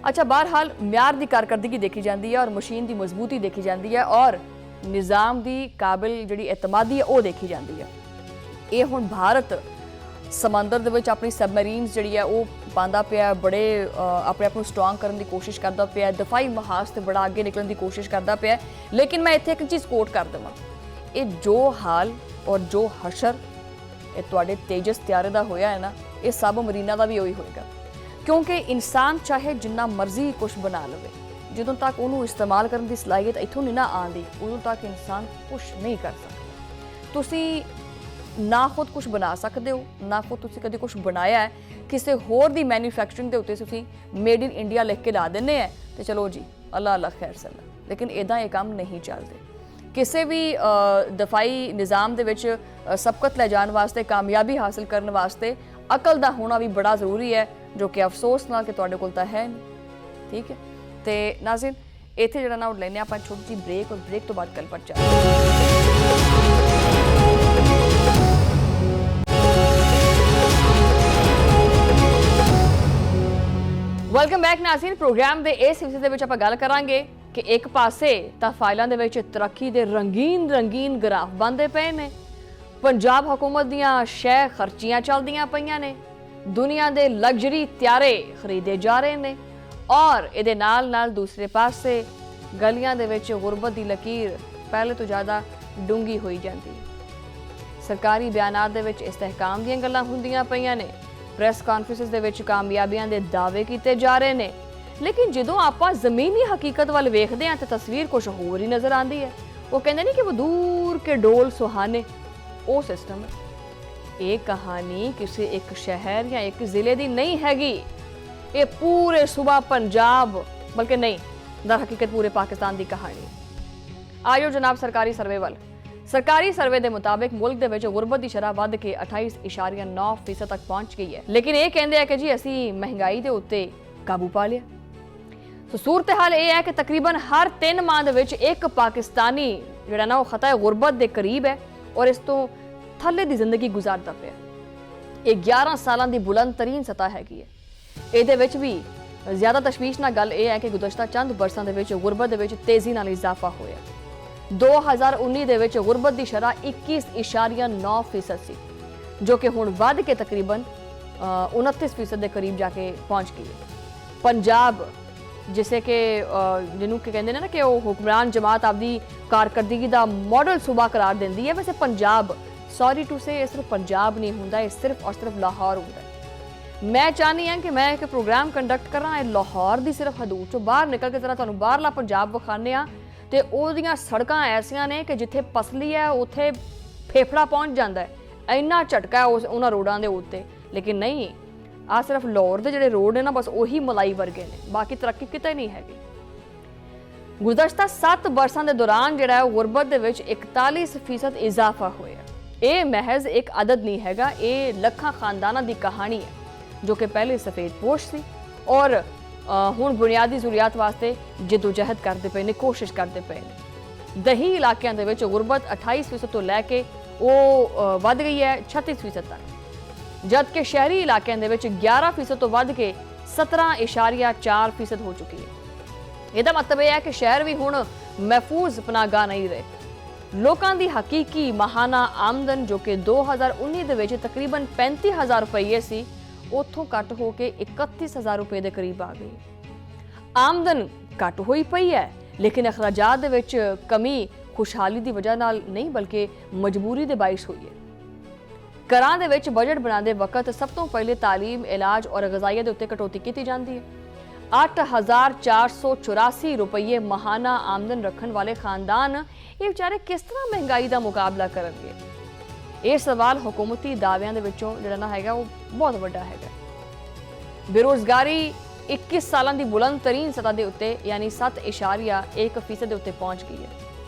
ਅੱਛਾ, ਬਹਰਹਾਲ ਮਿਆਰ ਦੀ ਕਾਰਕਰਦਗੀ ਦੇਖੀ ਜਾਂਦੀ ਹੈ ਔਰ ਮਸ਼ੀਨ ਦੀ ਮਜ਼ਬੂਤੀ ਦੇਖੀ ਜਾਂਦੀ ਹੈ ਔਰ ਨਿਜ਼ਾਮ ਦੀ ਕਾਬਿਲ ਜਿਹੜੀ ਇਤਮਾਦੀ ਹੈ ਉਹ ਦੇਖੀ ਜਾਂਦੀ ਹੈ। ਇਹ ਹੁਣ ਭਾਰਤ ਸਮੁੰਦਰ ਦੇ ਵਿੱਚ ਆਪਣੀ ਸਬਮਰੀਨਸ ਜਿਹੜੀ ਹੈ ਉਹ ਪਾਉਂਦਾ ਪਿਆ, ਬੜੇ ਆਪਣੇ ਆਪ ਨੂੰ ਸਟਰੋਂਗ ਕਰਨ ਦੀ ਕੋਸ਼ਿਸ਼ ਕਰਦਾ ਪਿਆ, ਦਫਾਈ ਮਹਾਜ਼ ਤੇ ਬੜਾ ਅੱਗੇ ਨਿਕਲਣ ਦੀ ਕੋਸ਼ਿਸ਼ ਕਰਦਾ ਪਿਆ। ਲੇਕਿਨ ਮੈਂ ਇੱਥੇ ਇੱਕ ਚੀਜ਼ ਕੋਟ ਕਰ ਦੇਵਾਂ, ਇਹ ਜੋ ਹਾਲ ਔਰ ਜੋ ਹਸ਼ਰ ਇਹ ਤੁਹਾਡੇ ਤੇਜਸ ਤਿਆਰੇ ਦਾ ਹੋਇਆ ਹੈ ਨਾ, ਇਹ ਸਬ ਮਰੀਨਾ ਦਾ ਵੀ ਉਹੀ ਹੋਏਗਾ। ਕਿਉਂਕਿ ਇਨਸਾਨ ਚਾਹੇ ਜਿੰਨਾ ਮਰਜ਼ੀ ਕੁਝ ਬਣਾ ਲਵੇ, ਜਦੋਂ ਤੱਕ ਉਹਨੂੰ ਇਸਤੇਮਾਲ ਕਰਨ ਦੀ ਸਲਾਹੀਅਤ ਇੱਥੋਂ ਨਹੀਂ ਨਾ ਆਉਂਦੀ, ਉਦੋਂ ਤੱਕ ਇਨਸਾਨ ਕੁਝ ਨਹੀਂ ਕਰ ਸਕਦਾ। ਤੁਸੀਂ ਨਾ ਖੁਦ ਕੁਝ ਬਣਾ ਸਕਦੇ ਹੋ, ਨਾ ਖੁਦ ਤੁਸੀਂ ਕਦੇ ਕੁਝ ਬਣਾਇਆ ਹੈ, ਕਿਸੇ ਹੋਰ ਦੀ ਮੈਨੂਫੈਕਚਰਿੰਗ ਦੇ ਉੱਤੇ ਤੁਸੀਂ ਮੇਡ ਇਨ ਇੰਡੀਆ ਲਿਖ ਕੇ ਲਾ ਦਿੰਦੇ ਆ ਤੇ ਚਲੋ ਜੀ ਅੱਲਾ ਅੱਲਾ ਖੈਰ ਸਲਾ। ਲੇਕਿਨ ਇਦਾਂ ਇਹ ਕੰਮ ਨਹੀਂ ਚੱਲਦੇ। ਕਿਸੇ ਵੀ ਦਫਾਈ ਨਿਜ਼ਾਮ ਦੇ ਵਿੱਚ ਸਬਕਤ ਲੈ ਜਾਣ ਵਾਸਤੇ, ਕਾਮਯਾਬੀ ਹਾਸਲ ਕਰਨ ਵਾਸਤੇ ਅਕਲ ਦਾ ਹੋਣਾ ਵੀ ਬੜਾ ਜ਼ਰੂਰੀ ਹੈ, ਜੋ ਕਿ ਅਫਸੋਸ ਨਾਲ ਕਿ ਤੁਹਾਡੇ ਕੋਲ ਤਾਂ ਹੈ ਨਹੀਂ। ਠੀਕ ਹੈ, ਤੇ ਨਾਜ਼ਰੀਨ ਇੱਥੇ ਜਿਹੜਾ ਨਾ ਉਹ ਲੈਣੇ ਆਪਾਂ ਛੋਟੀ ਜਿਹੀ ਬ੍ਰੇਕ, ਔਰ ਬ੍ਰੇਕ ਤੋਂ ਬਾਅਦ ਗੱਲਬਾਤ ਵੈਲਕਮ ਬੈਕ ਨਾਜ਼ਰੀਨ। ਪ੍ਰੋਗਰਾਮ ਦੇ ਇਸ ਹਿੱਸੇ ਦੇ ਵਿੱਚ ਆਪਾਂ ਗੱਲ ਕਰਾਂਗੇ ਕਿ ਇੱਕ ਪਾਸੇ ਤਾਂ ਫਾਈਲਾਂ ਦੇ ਵਿੱਚ ਤਰੱਕੀ ਦੇ ਰੰਗੀਨ ਗ੍ਰਾਫ ਬਣਦੇ ਪਏ ਨੇ, ਪੰਜਾਬ ਹਕੂਮਤ ਦੀਆਂ ਸ਼ੈ ਖਰਚੀਆਂ ਚੱਲਦੀਆਂ ਪਈਆਂ ਨੇ, ਦੁਨੀਆ ਦੇ ਲਗਜ਼ਰੀ ਤਿਆਰੇ ਖਰੀਦੇ ਜਾ ਰਹੇ ਨੇ, ਔਰ ਇਹਦੇ ਨਾਲ ਦੂਸਰੇ ਪਾਸੇ ਗਲੀਆਂ ਦੇ ਵਿੱਚ ਗੁਰਬਤ ਦੀ ਲਕੀਰ ਪਹਿਲੇ ਤੋਂ ਜ਼ਿਆਦਾ ਡੂੰਗੀ ਹੋਈ ਜਾਂਦੀ ਹੈ। ਸਰਕਾਰੀ ਬਿਆਨਾਤ ਦੇ ਵਿੱਚ ਇਸਤਹਿਕਾਮ ਦੀਆਂ ਗੱਲਾਂ ਹੁੰਦੀਆਂ ਪਈਆਂ ਨੇ, ਪ੍ਰੈਸ ਕਾਨਫਰੰਸਿਸ ਦੇ ਵਿੱਚ ਕਾਮਯਾਬੀਆਂ ਦੇ ਦਾਅਵੇ ਕੀਤੇ ਜਾ ਰਹੇ ਨੇ, ਲੇਕਿਨ ਜਦੋਂ ਆਪਾਂ ਜ਼ਮੀਨੀ ਹਕੀਕਤ ਵੱਲ ਵੇਖਦੇ ਹਾਂ ਤੇ ਤਸਵੀਰ ਕੁਝ ਹੋਰ ਹੀ ਨਜ਼ਰ ਆਉਂਦੀ ਹੈ। ਉਹ ਕਹਿੰਦੇ ਨਹੀਂ ਕਿ ਉਹ ਦੂਰ ਕੇ ਡੋਲ ਸੁਹਾਨੇ, ਉਹ ਸਿਸਟਮ ਹੈ। ਇਹ ਕਹਾਣੀ ਕਿਸੇ ਇੱਕ ਸ਼ਹਿਰ ਜਾਂ ਇੱਕ ਜ਼ਿਲ੍ਹੇ ਦੀ ਨਹੀਂ ਹੈਗੀ, ਇਹ ਪੂਰੇ ਸੂਬਾ ਪੰਜਾਬ, ਬਲਕਿ ਨਹੀਂ, ਦਰ ਹਕੀਕਤ ਪੂਰੇ ਪਾਕਿਸਤਾਨ ਦੀ ਕਹਾਣੀ। ਆਇਓ ਜਨਾਬ ਸਰਕਾਰੀ ਸਰਵੇ ਵੱਲ। ਸਰਕਾਰੀ ਸਰਵੇ ਦੇ ਮੁਤਾਬਿਕ ਮੁਲਕ ਦੇ ਵਿੱਚ ਗੁਰਬਤ ਦੀ ਸ਼ਰ੍ਹਾਂ ਵੱਧ ਕੇ 28.9% ਤੱਕ ਪਹੁੰਚ ਗਈ ਹੈ, ਲੇਕਿਨ ਇਹ ਕਹਿੰਦੇ ਆ ਕਿ ਜੀ ਅਸੀਂ ਮਹਿੰਗਾਈ ਦੇ ਉੱਤੇ ਕਾਬੂ ਪਾ ਲਿਆ। ਸੋ ਸੂਰਤ ਹਾਲ ਇਹ ਹੈ ਕਿ ਤਕਰੀਬਨ ਹਰ 3 ਮਾਹ ਦੇ ਵਿੱਚ ਇੱਕ ਪਾਕਿਸਤਾਨੀ ਜਿਹੜਾ ਨਾ ਉਹ ਖਤਾ ਗੁਰਬਤ ਦੇ ਕਰੀਬ ਹੈ, ਔਰ ਇਸ ਤੋਂ ਥੱਲੇ ਦੀ ਜ਼ਿੰਦਗੀ ਗੁਜ਼ਾਰਦਾ ਪਿਆ। ਇਹ 11 ਸਾਲਾਂ ਦੀ ਬੁਲੰਦ ਤਰੀਨ ਸਤਹ ਹੈਗੀ ਹੈ। ਇਹਦੇ ਵਿੱਚ ਵੀ ਜ਼ਿਆਦਾ ਤਸ਼ਵੀਸ਼ਨਾਕ ਗੱਲ ਇਹ ਹੈ ਕਿ ਗੁਜ਼ਸ਼ਤਾ ਚੰਦ ਬਰਸਾਂ ਦੇ ਵਿੱਚ ਗੁਰਬਤ ਦੇ ਵਿੱਚ ਤੇਜ਼ੀ ਨਾਲ ਇਜ਼ਾਫਾ ਹੋਇਆ। 2019 ਦੇ ਵਿੱਚ ਗੁਰਬਤ ਦੀ ਸ਼ਰ੍ਹਾਂ 21.9% ਸੀ, ਜੋ ਕਿ ਹੁਣ ਵੱਧ ਕੇ ਤਕਰੀਬਨ 29% ਦੇ ਕਰੀਬ ਜਾ ਕੇ ਪਹੁੰਚ ਗਈ ਹੈ। ਪੰਜਾਬ ਜਿਸੇ ਕਿ ਜਿਹਨੂੰ ਕਿ ਕਹਿੰਦੇ ਨੇ ਨਾ ਕਿ ਉਹ ਹੁਕਮਰਾਨ ਜਮਾਤ ਆਪਦੀ ਕਾਰਕਰਦਗੀ ਦਾ ਮਾਡਲ ਸੂਬਾ ਕਰਾਰ ਦਿੰਦੀ ਹੈ, ਵੈਸੇ ਪੰਜਾਬ ਸੌਰੀ ਟੂ ਸੇ ਇਹ ਸਿਰਫ ਪੰਜਾਬ ਨਹੀਂ ਹੁੰਦਾ, ਇਹ ਸਿਰਫ ਔਰ ਸਿਰਫ ਲਾਹੌਰ ਹੁੰਦਾ ਹੈ। ਮੈਂ ਚਾਹਨੀ ਹਾਂ ਕਿ ਮੈਂ ਇੱਕ ਪ੍ਰੋਗਰਾਮ ਕੰਡਕਟ ਕਰਾਂ ਇਹ ਲਾਹੌਰ ਦੀ ਸਿਰਫ ਹਦੂਦ ਚੋਂ ਬਾਹਰ ਨਿਕਲ ਕੇ ਜ਼ਰਾ ਤੁਹਾਨੂੰ ਬਾਹਰਲਾ ਪੰਜਾਬ ਵਿਖਾਉਂਦੇ ਹਾਂ, ਤੇ ਉਹਦੀਆਂ ਸੜਕਾਂ ਐਸੀਆਂ ਨੇ ਕਿ ਜਿੱਥੇ ਪਸਲੀ ਹੈ ਉੱਥੇ ਫੇਫੜਾ ਪਹੁੰਚ ਜਾਂਦਾ ਹੈ, ਇੰਨਾ ਝਟਕਾ ਹੈ ਉਹਨਾਂ ਰੋਡਾਂ ਦੇ ਉੱਤੇ। ਲੇਕਿਨ ਨਹੀਂ, ਆ ਸਿਰਫ ਲਾਹੌਰ ਦੇ ਜਿਹੜੇ ਰੋਡ ਨੇ ਨਾ ਬਸ ਉਹੀ ਮਲਾਈ ਵਰਗੇ ਨੇ, ਬਾਕੀ ਤਰੱਕੀ ਕਿਤੇ ਨਹੀਂ ਹੈਗੀ। ਗੁਜ਼ਸ਼ਤਾ 7 ਬਰਸਾਂ ਦੇ ਦੌਰਾਨ ਜਿਹੜਾ ਹੈ ਗੁਰਬਤ ਦੇ ਵਿੱਚ 41% ਇਜ਼ਾਫਾ ਹੋਇਆ। ਇਹ ਮਹਿਜ਼ ਇੱਕ ਅਦਦ ਨਹੀਂ ਹੈਗਾ, ਇਹ ਲੱਖਾਂ ਖਾਨਦਾਨਾਂ ਦੀ ਕਹਾਣੀ ਹੈ ਜੋ ਕਿ ਪਹਿਲੇ ਸਫੇਦ ਪੋਸ਼ ਸੀ ਔਰ ਹੁਣ ਬੁਨਿਆਦੀ ਜ਼ਰੂਰੀਅਤ ਵਾਸਤੇ ਜਿੱਦੋਜਹਿਦ ਕਰਦੇ ਪਏ ਨੇ, ਕੋਸ਼ਿਸ਼ ਕਰਦੇ ਪਏ ਨੇ। ਦਹੀ ਇਲਾਕਿਆਂ ਦੇ ਵਿੱਚ ਗੁਰਬਤ 28% ਤੋਂ ਲੈ ਕੇ ਉਹ ਵੱਧ ਗਈ ਹੈ 36% ਤੱਕ, ਜਦਕਿ ਸ਼ਹਿਰੀ ਇਲਾਕਿਆਂ ਦੇ ਵਿੱਚ 11% ਤੋਂ ਵੱਧ ਕੇ 17.4% ਹੋ ਚੁੱਕੀ ਹੈ। ਇਹਦਾ ਮਤਲਬ ਇਹ ਹੈ ਕਿ ਸ਼ਹਿਰ ਵੀ ਹੁਣ ਮਹਿਫੂਜ਼ ਪਨਾਹਗਾਹ ਨਹੀਂ ਰਹੇ। ਲੋਕਾਂ ਦੀ ਹਕੀਕੀ ਮਾਹਾਨਾ ਆਮਦਨ ਜੋ ਕਿ 2019 ਦੇ ਵਿੱਚ ਤਕਰੀਬਨ 35,000 ਰੁਪਏ ਸੀ, ਉੱਥੋਂ ਘੱਟ ਹੋ ਕੇ 31,000 ਰੁਪਏ ਦੇ ਕਰੀਬ ਆ ਗਈ। ਆਮਦਨ ਘੱਟ ਹੋਈ ਪਈ ਹੈ, ਲੇਕਿਨ ਅਖਰਾਜਾਤ ਦੇ ਵਿੱਚ ਕਮੀ ਖੁਸ਼ਹਾਲੀ ਦੀ ਵਜ੍ਹਾ ਨਾਲ ਨਹੀਂ ਬਲਕਿ ਮਜਬੂਰੀ ਦੇ ਬਾਇਸ ਹੋਈ ਹੈ। ਘਰਾਂ ਦੇ ਵਿੱਚ ਬਜਟ ਬਣਾਉਂਦੇ ਵਕਤ ਸਭ ਤੋਂ ਪਹਿਲੇ ਤਾਲੀਮ, ਇਲਾਜ ਔਰ ਗ਼ਜ਼ਾਈਆ ਦੇ ਉੱਤੇ ਕਟੌਤੀ ਕੀਤੀ ਜਾਂਦੀ ਹੈ। 8,484 ਰੁਪਏ ਮਹਾਨਾ ਆਮਦਨ ਰੱਖਣ ਵਾਲੇ ਖਾਨਦਾਨ ਇਹ ਵਿਚਾਰੇ ਕਿਸ ਤਰ੍ਹਾਂ ਮਹਿੰਗਾਈ ਦਾ ਮੁਕਾਬਲਾ ਕਰਨਗੇ? ਇਹ ਸਵਾਲ ਹੁਕੂਮਤੀ ਦਾਅਵਿਆਂ ਦੇ ਵਿੱਚੋਂ ਜਿਹੜਾ ਨਾ ਹੈਗਾ ਉਹ ਬਹੁਤ ਵੱਡਾ ਹੈਗਾ। ਬੇਰੋਜ਼ਗਾਰੀ 21 ਸਾਲਾਂ ਦੀ ਬੁਲੰਦ ਤਰੀਨ ਸਤਹ ਦੇ ਉੱਤੇ ਯਾਨੀ 7.1% ਦੇ ਉੱਤੇ ਪਹੁੰਚ ਗਈ ਹੈ।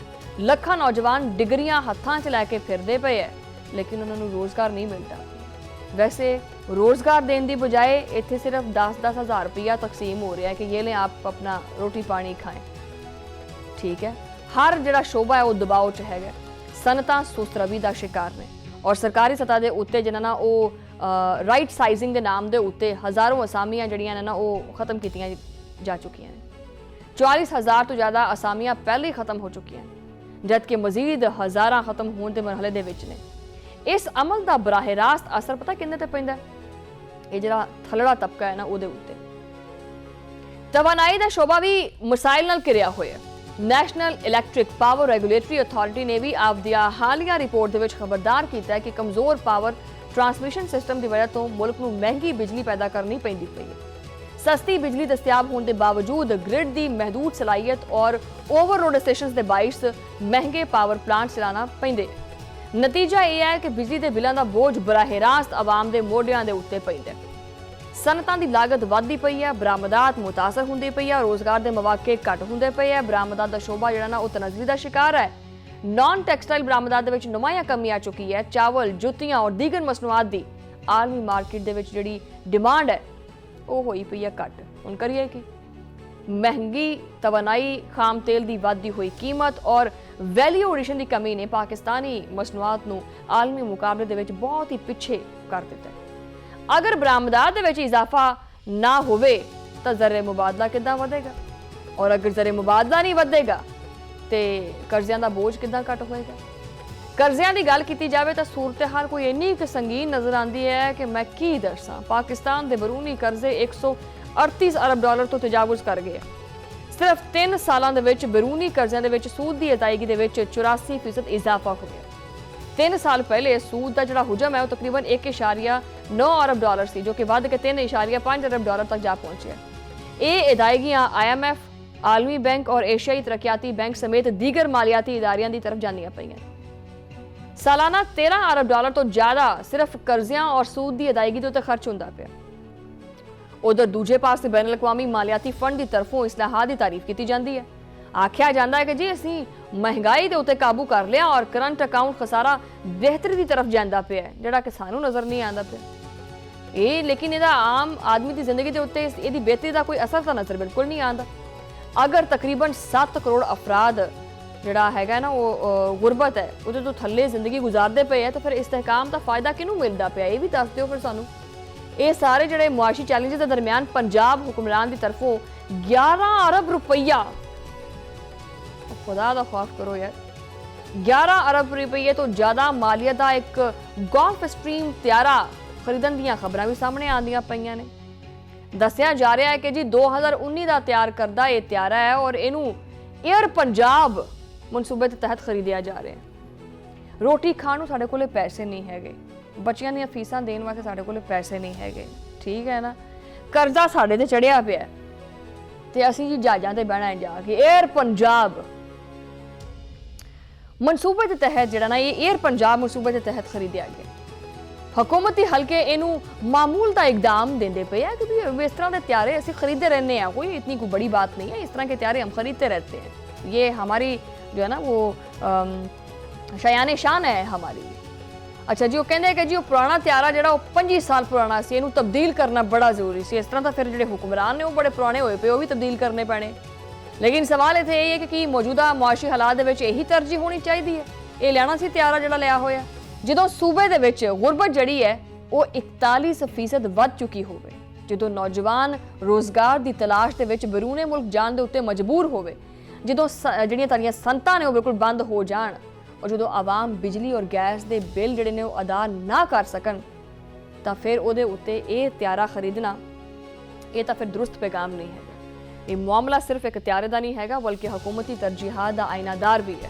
ਲੱਖਾਂ ਨੌਜਵਾਨ ਡਿਗਰੀਆਂ ਹੱਥਾਂ 'ਚ ਲੈ ਕੇ ਫਿਰਦੇ ਪਏ ਹੈ, ਲੇਕਿਨ ਉਹਨਾਂ ਨੂੰ ਰੋਜ਼ਗਾਰ ਨਹੀਂ ਮਿਲਦਾ। ਵੈਸੇ ਰੋਜ਼ਗਾਰ ਦੇਣ ਦੀ ਬਜਾਏ ਇੱਥੇ ਸਿਰਫ 10-10 ਹਜ਼ਾਰ ਰੁਪਇਆ ਤਕਸੀਮ ਹੋ ਰਿਹਾ ਹੈ ਕਿ ਇਹ ਲੈ ਆਪ ਆਪਣਾ ਰੋਟੀ ਪਾਣੀ ਖਾएं। ਠੀਕ ਹੈ, ਹਰ ਜਿਹੜਾ ਸ਼ੋਭਾ ਹੈ ਉਹ ਦਬਾਅ 'ਚ ਹੈਗਾ। ਸਨਅਤਾਂ ਸੁਸਤ ਰਵੀ ਦਾ ਸ਼ਿਕਾਰ ਨੇ ਔਰ ਸਰਕਾਰੀ ਸਤਹ ਦੇ ਉੱਤੇ ਜਿਹਨਾਂ ਨਾਲ ਉਹ ਰਾਈਟ ਸਾਈਜ਼ਿੰਗ ਦੇ ਨਾਮ ਦੇ ਉੱਤੇ ਹਜ਼ਾਰਾਂ ਅਸਾਮੀਆਂ ਜਿਹੜੀਆਂ ਨੇ ਨਾ ਉਹ ਖਤਮ ਕੀਤੀਆਂ ਜਾ ਚੁੱਕੀਆਂ ਨੇ। 40,000 ਤੋਂ ਜ਼ਿਆਦਾ ਅਸਾਮੀਆਂ ਪਹਿਲੇ ਹੀ ਖਤਮ ਹੋ ਚੁੱਕੀਆਂ ਨੇ, ਜਦਕਿ ਮਜ਼ੀਦ ਹਜ਼ਾਰਾਂ ਖਤਮ ਹੋਣ ਦੇ ਮਰਹਲੇ ਦੇ ਵਿੱਚ ਨੇ। ਇਸ ਅਮਲ ਦਾ ਬਰਾਹ ਰਾਸਤ ਅਸਰ ਪਤਾ ਕਿੰਨੇ ਤੇ ਪੈਂਦਾ? ਇਹ ਜਿਹੜਾ ਥਲੜਾ ਤਬਕਾ ਹੈ ਨਾ ਉਹਦੇ ਉੱਤੇ। ਤਵਾਨਾਈ ਦਾ ਸ਼ੋਭਾ ਵੀ ਮਸਾਇਲ ਨਾਲ ਘਿਰਿਆ ਹੋਇਆ। National electric power regulatory authority ਨੇ ਵੀ ਆਪਦੀ ਹਾਲੀਆ ਰਿਪੋਰਟ ਦੇ ਵਿੱਚ ਖਬਰਦਾਰ ਕੀਤਾ ਹੈ ਕਿ ਕਮਜ਼ੋਰ ਪਾਵਰ ਟਰਾਂਸਮਿਸ਼ਨ ਸਿਸਟਮ ਦੀ ਵਜ੍ਹਾ ਤੋਂ ਮੁਲਕ ਨੂੰ ਮਹਿੰਗੀ ਬਿਜਲੀ ਪੈਦਾ ਕਰਨੀ ਪੈਂਦੀ ਪਈ ਹੈ। ਸਸਤੀ ਬਿਜਲੀ ਦਸਤਿਆਬ ਹੋਣ ਦੇ ਬਾਵਜੂਦ ਗ੍ਰਿਡ ਦੀ ਮਹਿਦੂਦ ਸਲਾਹੀਅਤ ਔਰ ਓਵਰਲੋਡ ਸਟੇਸ਼ਨਸ ਦੇ ਬਾਇਸ ਮਹਿੰਗੇ ਪਾਵਰ ਪਲਾਂਟ ਚਲਾਉਣਾ ਪੈਂਦੇ। ਨਤੀਜਾ ਇਹ ਹੈ ਕਿ ਬਿਜਲੀ ਦੇ ਬਿੱਲਾਂ ਦਾ ਬੋਝ ਬਰਾਹ ਰਾਸਤ ਆਵਾਮ ਦੇ ਮੋਢਿਆਂ ਦੇ ਉੱਤੇ ਪੈਂਦਾ। ਸਨਅਤਾਂ ਦੀ ਲਾਗਤ ਵੱਧਦੀ ਪਈ ਹੈ, ਬਰਾਮਦਾਤ ਮੁਤਾਸਰ ਹੁੰਦੀ ਪਈ ਹੈ, ਰੋਜ਼ਗਾਰ ਦੇ ਮੌਕੇ ਘੱਟ ਹੁੰਦੇ ਪਏ ਹੈ। ਬਰਾਮਦਾਤ ਦਾ ਸ਼ੋਭਾ ਜਿਹੜਾ ਨਾ ਉਹ ਤਨਜ਼ਲੀ ਦਾ ਸ਼ਿਕਾਰ ਹੈ। ਨਾਨ ਟੈਕਸਟਾਈਲ ਬਰਾਮਦਾਤ ਦੇ ਵਿੱਚ ਨੁਮਾਇਆ ਕਮੀ ਆ ਚੁੱਕੀ ਹੈ। ਚਾਵਲ, ਜੁੱਤੀਆਂ ਔਰ ਦੀਗਰ ਮਸਨੂਆਤ ਦੀ ਆਲਮੀ ਮਾਰਕੀਟ ਦੇ ਵਿੱਚ ਜਿਹੜੀ ਡਿਮਾਂਡ ਹੈ ਉਹ ਹੋਈ ਪਈ ਹੈ ਘੱਟ। ਹੁਣ ਕਰੀਏ ਕੀ? ਮਹਿੰਗੀ ਤਵਾਨਾਈ, ਖਾਮ ਤੇਲ ਦੀ ਵੱਧਦੀ ਹੋਈ ਕੀਮਤ ਔਰ ਵੈਲਿਊ ਐਡੀਸ਼ਨ ਦੀ ਕਮੀ ਨੇ ਪਾਕਿਸਤਾਨੀ ਮਸਨੂਆਤ ਨੂੰ ਆਲਮੀ ਮੁਕਾਬਲੇ ਦੇ ਵਿੱਚ ਬਹੁਤ ਹੀ ਪਿੱਛੇ ਕਰ ਦਿੱਤਾ ਹੈ। ਅਗਰ ਬਰਾਮਦਾਤ ਦੇ ਵਿੱਚ ਇਜ਼ਾਫਾ ਨਾ ਹੋਵੇ ਤਾਂ ਜ਼ਰੇ ਮੁਬਾਦਲਾ ਕਿੱਦਾਂ ਵਧੇਗਾ, ਔਰ ਅਗਰ ਜ਼ਰੇ ਮੁਬਾਦਲਾ ਨਹੀਂ ਵਧੇਗਾ ਤੇ ਕਰਜ਼ਿਆਂ ਦਾ ਬੋਝ ਕਿੱਦਾਂ ਘੱਟ ਹੋਏਗਾ। ਕਰਜ਼ਿਆਂ ਦੀ ਗੱਲ ਕੀਤੀ ਜਾਵੇ ਤਾਂ ਸੂਰਤ-ਏ-ਹਾਲ ਕੋਈ ਇੰਨੀ ਕੁ ਸੰਗੀਨ ਨਜ਼ਰ ਆਉਂਦੀ ਹੈ ਕਿ ਮੈਂ ਕੀ ਦੱਸਾਂ। ਪਾਕਿਸਤਾਨ ਦੇ ਬਰੂਨੀ ਕਰਜ਼ੇ 138 ਅਰਬ ਡਾਲਰ ਤੋਂ ਤਜਾਵੁਜ਼ ਕਰ ਗਏ। ਸਿਰਫ 3 ਸਾਲਾਂ ਦੇ ਵਿੱਚ ਬਰੂਨੀ ਕਰਜ਼ਿਆਂ ਦੇ ਵਿੱਚ ਸੂਦ ਦੀ ਅਦਾਇਗੀ ਦੇ ਵਿੱਚ 84% ਇਜ਼ਾਫਾ ਹੋ ਗਿਆ। 3 ਸਾਲ ਪਹਿਲੇ ਸੂਦ ਦਾ ਜਿਹੜਾ ਹੁਜਮ ਹੈ ਉਹ ਤਕਰੀਬਨ 1.9 ਅਰਬ ਡਾਲਰ ਸੀ, ਜੋ ਕਿ ਵੱਧ ਕੇ 3.5 ਅਰਬ ਡਾਲਰ ਤੱਕ ਜਾ ਪਹੁੰਚਿਆ। ਇਹ ਅਦਾਇਗੀਆਂ IMF, ਆਲਮੀ ਬੈਂਕ ਔਰ ਏਸ਼ੀਆਈ ਤਰੱਕੀਆਤੀ ਬੈਂਕ ਸਮੇਤ ਦੀਗਰ ਮਾਲੀਆਤੀ ਇਦਾਰਿਆਂ ਦੀ ਤਰਫ ਜਾਂਦੀਆਂ ਪਈਆਂ। ਸਾਲਾਨਾ 13 ਅਰਬ ਡਾਲਰ ਤੋਂ ਜ਼ਿਆਦਾ ਸਿਰਫ ਕਰਜ਼ਿਆਂ ਔਰ ਸੂਦ ਦੀ ਅਦਾਇਗੀ ਦੇ ਉੱਤੇ ਖਰਚ ਹੁੰਦਾ ਪਿਆ। ਉਧਰ ਦੂਜੇ ਪਾਸੇ ਬੈਨ ਅਲ-ਅਕਵਾਮੀ ਮਾਲੀਆਤੀ ਫੰਡ ਦੀ ਤਰਫੋਂ ਇਸਲਾਹਾਤ ਦੀ ਤਾਰੀਫ ਕੀਤੀ ਜਾਂਦੀ ਹੈ। ਆਖਿਆ ਜਾਂਦਾ ਹੈ ਕਿ ਜੀ ਅਸੀਂ ਮਹਿੰਗਾਈ ਦੇ ਉੱਤੇ ਕਾਬੂ ਕਰ ਲਿਆ ਔਰ ਕਰੰਟ ਅਕਾਊਂਟ ਖਸਾਰਾ ਬਿਹਤਰੀ ਦੀ ਤਰਫ ਜਾਂਦਾ ਪਿਆ, ਜਿਹੜਾ ਕਿ ਸਾਨੂੰ ਨਜ਼ਰ ਨਹੀਂ ਆਉਂਦਾ ਪਿਆ। ਇਹ ਲੇਕਿਨ ਇਹਦਾ ਆਮ ਆਦਮੀ ਦੀ ਜ਼ਿੰਦਗੀ ਦੇ ਉੱਤੇ ਇਹਦੀ ਬਿਹਤਰੀ ਦਾ ਕੋਈ ਅਸਰ ਤਾਂ ਨਜ਼ਰ ਬਿਲਕੁਲ ਨਹੀਂ ਆਉਂਦਾ। ਅਗਰ ਤਕਰੀਬਨ 7 ਕਰੋੜ ਅਫਰਾਦ ਜਿਹੜਾ ਹੈਗਾ ਨਾ ਉਹ ਗੁਰਬਤ ਹੈ ਉਹਦੇ ਤੋਂ ਥੱਲੇ ਜ਼ਿੰਦਗੀ ਗੁਜ਼ਾਰਦੇ ਪਏ ਹੈ ਤਾਂ ਫਿਰ ਇਸਤਹਿਕਾਮ ਦਾ ਫਾਇਦਾ ਕਿਹਨੂੰ ਮਿਲਦਾ ਪਿਆ, ਇਹ ਵੀ ਦੱਸ ਦਿਓ ਫਿਰ ਸਾਨੂੰ। ਇਹ ਸਾਰੇ ਜਿਹੜੇ ਮੁਆਸ਼ੀ ਚੈਲੰਜਸ ਦੇ ਦਰਮਿਆਨ ਪੰਜਾਬ ਹੁਕਮਰਾਨ ਦੀ ਤਰਫੋਂ 11 ਅਰਬ ਰੁਪਈਆ, ਖੁਦਾ ਦਾ ਖੌਫ ਕਰੋ ਯਾਰ, 11 ਅਰਬ ਰੁਪਈਏ ਤੋਂ ਜ਼ਿਆਦਾ ਮਾਲੀਅਤ ਦਾ ਇੱਕ ਗੋਲਫ ਸਟ੍ਰੀਮ ਤਿਆਰਾ ਖਰੀਦਣ ਦੀਆਂ ਖਬਰਾਂ ਵੀ ਸਾਹਮਣੇ ਆਉਂਦੀਆਂ ਪਈਆਂ ਨੇ। ਦੱਸਿਆ ਜਾ ਰਿਹਾ ਹੈ ਕਿ ਜੀ 2019 ਦਾ ਤਿਆਰ ਕਰਦਾ ਇਹ ਤਿਆਰਾ ਹੈ ਔਰ ਇਹਨੂੰ 에ਅਰ ਪੰਜਾਬ ਮਨਸੂਬੇ ਦੇ ਤਹਿਤ ਖਰੀਦਿਆ ਜਾ ਰਿਹਾ ਹੈ। ਰੋਟੀ ਖਾਣ ਨੂੰ ਸਾਡੇ ਕੋਲੇ ਪੈਸੇ ਨਹੀਂ ਹੈਗੇ, ਬੱਚਿਆਂ ਦੀਆਂ ਫੀਸਾਂ ਦੇਣ ਵਾਸਤੇ ਸਾਡੇ ਕੋਲੇ ਪੈਸੇ ਨਹੀਂ ਹੈਗੇ, ਠੀਕ ਹੈ ਨਾ। ਕਰਜ਼ਾ ਸਾਡੇ ਤੇ ਚੜਿਆ ਪਿਆ ਤੇ ਅਸੀਂ ਜੀ ਜਹਾਜ਼ਾਂ ਤੇ ਬਹਿਣਾ ਹੈ ਜਾ ਕੇ। 에ਅਰ ਪੰਜਾਬ ਮਨਸੂਬੇ ਦੇ ਤਹਿਤ ਜਿਹੜਾ ਨਾ ਇਹ 에ਅਰ ਪੰਜਾਬ ਮਨਸੂਬੇ ਦੇ ਤਹਿਤ ਖਰੀਦਿਆ ਗਿਆ। ਹਕੂਮਤੀ ਹਲਕੇ ਇਹਨੂੰ ਮਾਮੂਲ ਦਾ ਇਕਦਾਮ ਦਿੰਦੇ ਪਏ ਹੈ कि इस तरह के त्यारे ऐसे खरीदते रहने हैं, कोई इतनी कोई बड़ी बात नहीं है, इस तरह के त्यारे हम खरीदते रहते हैं, ये हमारी जो है ना वो शायान शान है हमारी। अच्छा जी, वो कहते हैं कि जी वो पुराना त्यारा जो 25 साल पुराना सी, इनू तब्दील करना बड़ा जरूरी सी। इस तरह तो फिर जो हुक्मरान ने वो बड़े पुराने होए पे वो भी तब्दील करने पैने। लेकिन सवाल इत्थे ये है कि मौजूदा मुआशी हालात दे विच यही तरजीह होनी चाहिए है, ये लेना सी त्यारा जो लिया होया ਜਦੋਂ ਸੂਬੇ ਦੇ ਵਿੱਚ ਗੁਰਬਤ ਜਿਹੜੀ ਹੈ ਉਹ 41% ਵੱਧ ਚੁੱਕੀ ਹੋਵੇ, ਜਦੋਂ ਨੌਜਵਾਨ ਰੋਜ਼ਗਾਰ ਦੀ ਤਲਾਸ਼ ਦੇ ਵਿੱਚ ਬਰੂਨੇ ਮੁਲਕ ਜਾਣ ਦੇ ਉੱਤੇ ਮਜਬੂਰ ਹੋਵੇ, ਜਦੋਂ ਜਿਹੜੀਆਂ ਤਾਰੀਆਂ ਸੰਤਾਂ ਨੇ ਉਹ ਬਿਲਕੁਲ ਬੰਦ ਹੋ ਜਾਣ ਔਰ ਜਦੋਂ ਆਵਾਮ ਬਿਜਲੀ ਔਰ ਗੈਸ ਦੇ ਬਿੱਲ ਜਿਹੜੇ ਨੇ ਉਹ ਅਦਾ ਨਾ ਕਰ ਸਕਣ, ਤਾਂ ਫਿਰ ਉਹਦੇ ਉੱਤੇ ਇਹ ਤਿਆਰਾ ਖਰੀਦਣਾ ਇਹ ਤਾਂ ਫਿਰ ਦਰੁਸਤ ਪੈਗਾਮ ਨਹੀਂ ਹੈਗਾ। ਇਹ ਮਾਮਲਾ ਸਿਰਫ ਇੱਕ ਤਿਆਰੇ ਦਾ ਨਹੀਂ ਹੈਗਾ ਬਲਕਿ ਹਕੂਮਤੀ ਤਰਜੀਹਾਤ ਦਾ ਆਇਨਾਦਾਰ ਵੀ ਹੈ।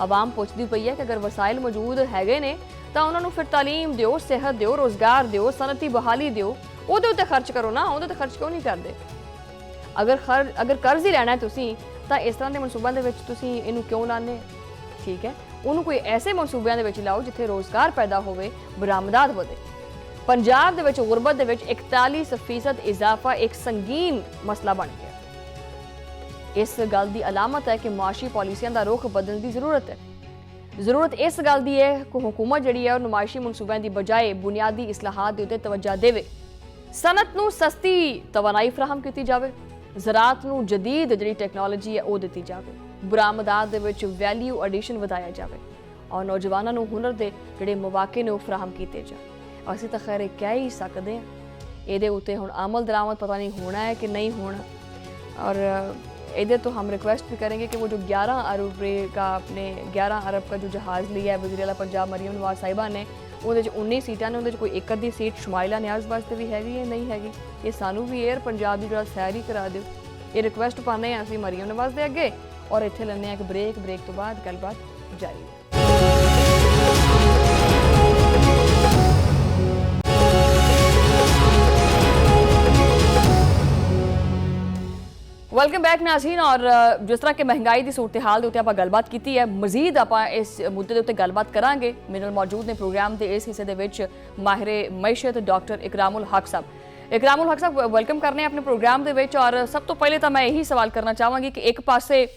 ਆਵਾਮ ਪੁੱਛਦੀ ਪਈ ਹੈ ਕਿ ਅਗਰ ਵਸਾਇਲ ਮੌਜੂਦ ਹੈਗੇ ਨੇ ਤਾਂ ਉਹਨਾਂ ਨੂੰ ਫਿਰ ਤਾਲੀਮ ਦਿਓ, ਸਿਹਤ ਦਿਓ, ਰੋਜ਼ਗਾਰ ਦਿਓ, ਸਨਅਤੀ ਬਹਾਲੀ ਦਿਓ, ਉਹਦੇ ਉੱਤੇ ਖਰਚ ਕਰੋ ਨਾ, ਉਹਦੇ ਤੇ ਖਰਚ ਕਿਉਂ ਨਹੀਂ ਕਰਦੇ। ਅਗਰ ਕਰਜ਼ ਹੀ ਲੈਣਾ ਹੈ ਤੁਸੀਂ ਤਾਂ ਇਸ ਤਰ੍ਹਾਂ ਦੇ ਮਨਸੂਬਿਆਂ ਦੇ ਵਿੱਚ ਤੁਸੀਂ ਇਹਨੂੰ ਕਿਉਂ ਲਾਉਂਦੇ, ਠੀਕ ਹੈ। ਉਹਨੂੰ ਕੋਈ ਐਸੇ ਮਨਸੂਬਿਆਂ ਦੇ ਵਿੱਚ ਲਾਓ ਜਿੱਥੇ ਰੋਜ਼ਗਾਰ ਪੈਦਾ ਹੋਵੇ, ਬਰਾਮਦਾਤ ਵਧੇ। ਪੰਜਾਬ ਦੇ ਵਿੱਚ ਗੁਰਬਤ ਦੇ ਵਿੱਚ 41% ਇਜ਼ਾਫਾ ਇੱਕ ਸੰਗੀਨ ਮਸਲਾ ਬਣ ਗਿਆ। ਇਸ ਗੱਲ ਦੀ ਅਲਾਮਤ ਹੈ ਕਿ ਮੁਆਸ਼ੀ ਪਾਲਿਸੀਆਂ ਦਾ ਰੁਖ ਬਦਲਣ ਦੀ ਜ਼ਰੂਰਤ ਹੈ। ਜ਼ਰੂਰਤ ਇਸ ਗੱਲ ਦੀ ਹੈ ਕਿ ਹੁਕੂਮਤ ਜਿਹੜੀ ਹੈ ਉਹ ਨੁਮਾਇਸ਼ੀ ਮਨਸੂਬਿਆਂ ਦੀ ਬਜਾਏ ਬੁਨਿਆਦੀ ਇਸਲਾਹਾਤ ਦੇ ਉੱਤੇ ਤਵੱਜਾ ਦੇਵੇ। ਸਨਅਤ ਨੂੰ ਸਸਤੀ ਤਵਾਨਾਈ ਫਰਾਹਮ ਕੀਤੀ ਜਾਵੇ, ਜ਼ਰਾਅਤ ਨੂੰ ਜਦੀਦ ਜਿਹੜੀ ਟੈਕਨੋਲੋਜੀ ਹੈ ਉਹ ਦਿੱਤੀ ਜਾਵੇ, ਬਰਾਮਦਾਤ ਦੇ ਵਿੱਚ ਵੈਲਿਊ ਐਡੀਸ਼ਨ ਵਧਾਇਆ ਜਾਵੇ ਔਰ ਨੌਜਵਾਨਾਂ ਨੂੰ ਹੁਨਰ ਦੇ ਜਿਹੜੇ ਮੌਕੇ ਨੇ ਉਹ ਫਰਾਹਮ ਕੀਤੇ ਜਾਣ। ਅਸੀਂ ਤਾਂ ਖੈਰ ਕਹਿ ਹੀ ਸਕਦੇ ਹਾਂ, ਇਹਦੇ ਉੱਤੇ ਹੁਣ ਅਮਲ ਦਰਾਮਦ ਪਤਾ ਨਹੀਂ ਹੋਣਾ है कि नहीं होना। और इधर तो हम रिक्वेस्ट भी करेंगे कि वो जो 11 अरब रुपये का अपने 11 अरब का जो जहाज़ लिया है वज़ीर आला पंजाब मरीम नवाज़ साहिबा ने, ਉਹਦੇ 'ਚ 19 ਸੀਟਾਂ ਨੇ, ਉਹਦੇ 'ਚ ਕੋਈ ਇੱਕ ਅੱਧੀ ਸੀਟ ਸ਼ਮਾਇਲਾ ਨਿਆਜ਼ ਵਾਸਤੇ ਵੀ ਹੈਗੀ ਹੈ, ਨਹੀਂ ਹੈਗੀ। ਇਹ ਸਾਨੂੰ ਵੀ 에ਅਰ ਪੰਜਾਬ ਦੀ ਜਿਹੜਾ ਸੈਰ ਹੀ ਕਰਾ ਦਿਓ, ਇਹ ਰਿਕੁਐਸਟ ਪਾਉਂਦੇ ਹਾਂ ਅਸੀਂ ਮਰੀਮ ਨਵਾਜ਼ ਦੇ ਅੱਗੇ और इत्थे लैंदे एक ब्रेक तो बाद गलबात जारी है। वेलकम बैक नाज़रीन। और जिस तरह कि महंगाई की सूरत हाल के उत्ते आपां गलबात की है, मजीद आपां इस मुद्दे के उत्ते गलबात करांगे। मेरे नाल मौजूद ने प्रोग्राम के इस हिस्से दे विच माहिर मैशत डॉक्टर इकरामुल हक साहब। इकरामुल हक साहब, वेलकम करने अपने प्रोग्राम के विच। और सब तो पहले तो मैं यही सवाल करना चाहांगी कि एक पासे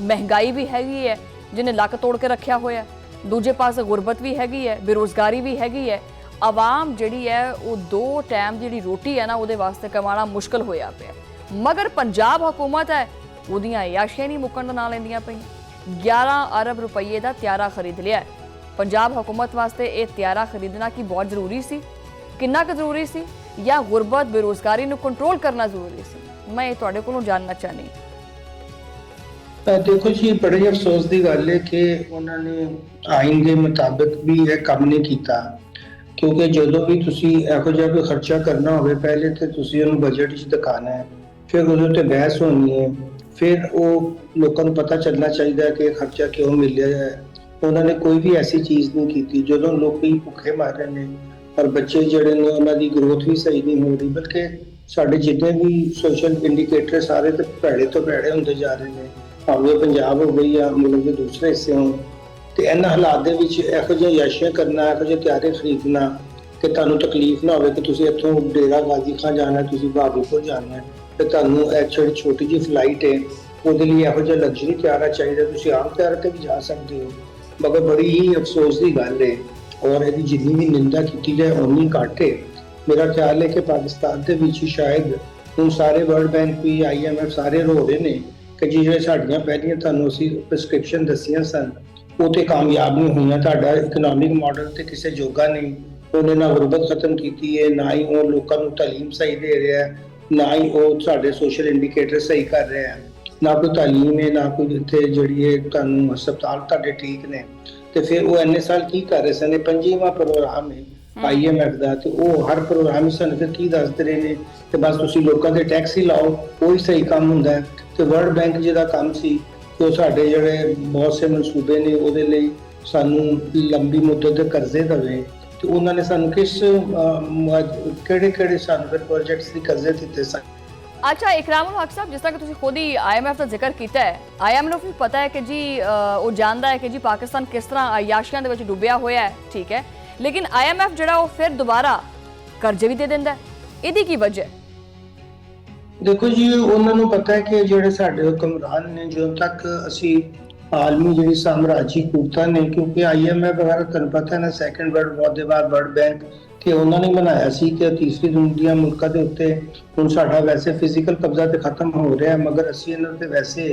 महंगाई भी हैगी है जिन्हें लक तोड़ के रखा होया है, दूजे पासे गुरबत भी हैगी है, बेरोज़गारी भी हैगी है, आवाम जिहड़ी है वो 2 टाइम जिहड़ी रोटी है ना उहदे वास्ते कमाना मुश्किल होया पिया। मगर पंजाब हुकूमत है उहदियां अयाशियां नहीं मुक्कण दा नां लैंदियां पईयां। 11 अरब रुपये का त्यारा खरीद लिया है। पंजाब हुकूमत वास्ते ये त्यारा खरीदना की बहुत जरूरी सी, कितना क जरूरी सी, या गुरबत बेरोजगारी नूं कंट्रोल करना जरूरी सी? मैं तुहाडे कोलों जानना चाहनी। देखो जी, बड़े अफसोस की गल है कि उन्होंने आइन के मुताबिक भी यह काम नहीं किया, क्योंकि जो भी तुसी इहो जिहा कोई खर्चा करना हो पहले तो तुसी उन्हें बजट विच दिखाना है, फिर उहदे उत्ते बहस होनी है, फिर वो लोगों को पता चलना चाहिए कि खर्चा क्यों मिलिया है। उन्होंने कोई भी ऐसी चीज़ नहीं की जो लोग भुखे मर रहे हैं और बच्चे जड़े ने उन्होंने ग्रोथ भी सही नहीं हो रही, बल्कि साढ़े जितने भी सोशल इंडिकेटर सारे तो भैड़े होंगे जा रहे हैं, भावें पंजाब हो गई या मुल्क के दूसरे हिस्से हो। तो इन्ह हालात इहो जिहा याशियां करना, इहो जिहे त्यारे खरीदना कि तुहानूं तकलीफ ना हो कि तुसीं इत्थों डेरा गाजी खां जाना है, तुसीं भागलपुर जाना है, तो तुहानूं जिहड़ी छोटी जी फ्लाइट है ਉਹਦੇ ਲਈ ਇਹੋ ਜਿਹਾ ਲਗਜ਼ਰੀ ਤਿਆਰਾ ਚਾਹੀਦਾ, ਤੁਸੀਂ ਆਮ ਤਿਆਰ ਤੇ ਵੀ ਜਾ ਸਕਦੇ ਹੋ। ਮਗਰ ਬੜੀ ਹੀ ਅਫਸੋਸ ਦੀ ਗੱਲ ਹੈ ਔਰ ਇਹਦੀ ਜਿੰਨੀ ਵੀ ਨਿੰਦਾ ਕੀਤੀ ਜਾਏ ਉਨੀ ਘੱਟ ਹੈ। ਮੇਰਾ ਖਿਆਲ ਹੈ ਕਿ ਪਾਕਿਸਤਾਨ ਦੇ ਵਿੱਚ ਸ਼ਾਇਦ ਹੁਣ ਸਾਰੇ ਵਰਲਡ ਬੈਂਕ ਵੀ IMF ਸਾਰੇ ਰੋ ਰਹੇ ਨੇ ਕਿ ਜਿਹੜੇ ਸਾਡੀਆਂ ਪਹਿਲੀਆਂ ਤੁਹਾਨੂੰ ਅਸੀਂ ਪ੍ਰਸਕ੍ਰਿਪਸ਼ਨ ਦੱਸੀਆਂ ਸਨ ਉਹ ਤੇ ਕਾਮਯਾਬ ਨਹੀਂ ਹੋਈਆਂ। ਤੁਹਾਡਾ ਇਕਨੋਮਿਕ ਮਾਡਲ ਤੇ ਕਿਸੇ ਜੋਗਾ ਨਹੀਂ, ਉਹਨੇ ਨਾ ਗੁਰਬਤ ਖਤਮ ਕੀਤੀ ਹੈ, ਨਾ ਹੀ ਉਹ ਲੋਕਾਂ ਨੂੰ ਤਾਲੀਮ ਸਹੀ ਦੇ ਰਿਹਾ ਹੈ, ਨਾ ਹੀ ਉਹ ਸਾਡੇ ਸੋਸ਼ਲ ਇੰਡੀਕੇਟਰ ਸਹੀ ਕਰ ਰਿਹਾ ਹੈ, ना कोई तालीम है, ना कोई इत्थे जिहड़ी है तुहानूं हस्पताल तुहाडे ठीक ने। ते फिर वो इन्ने साल की कर रहे सन, 5वां प्रोग्राम है IMF दा, ते वो हर प्रोग्राम सन फिर की दसदे रहे ने ते बस तुसीं लोकां दे टैक्स ही लाओ, कोई सही काम हुंदा है। ते वर्ल्ड बैंक जिहदा काम सी कि साडे जिहड़े बहुत से मनसूबे ने ਉਹਦੇ ਲਈ ਸਾਨੂੰ ਲੰਬੀ ਮੁੱਦਤ ਦੇ ਕਰਜ਼ੇ ਦੇਵੇ, ਤੇ ਉਹਨਾਂ ਨੇ ਸਾਨੂੰ ਕਿਹੜੇ ਸਾਨੂੰ ਫਿਰ ਪ੍ਰੋਜੈਕਟਸ ਦੇ ਕਰਜ਼ੇ ਦਿੱਤੇ ਸਨ। अच्छा इकरामुल हक साहब, जिस तरह कि तुसीं खुद ही IMF का जिक्र किया है, IMF भी पता है कि जी वो जानता है कि जी पाकिस्तान किस तरह अयाशियां दे विच डुबिया होया है, ठीक है, लेकिन IMF जिहड़ा वो फिर दोबारा कर्जे भी दे दिंदा है, इहदी की वजह? देखो जी, उन्होंने पता है कि जिहड़े साडे हुक्मरान ने जो तक असी आलमी जिहड़ी साम्राजी कुरता ने, क्योंकि IMF वगैरह तुहानूं पता है ना सैकेंड वर्ल्ड वॉर दे बाद वर्ल्ड बैंक कि उन्होंने बनाया सी कि तीसरी दुनिया मुल्कों के उत्ते हुण साडा वैसे फिजिकल कब्जा तो खत्म हो रहा है, मगर असी इन्हां ते वैसे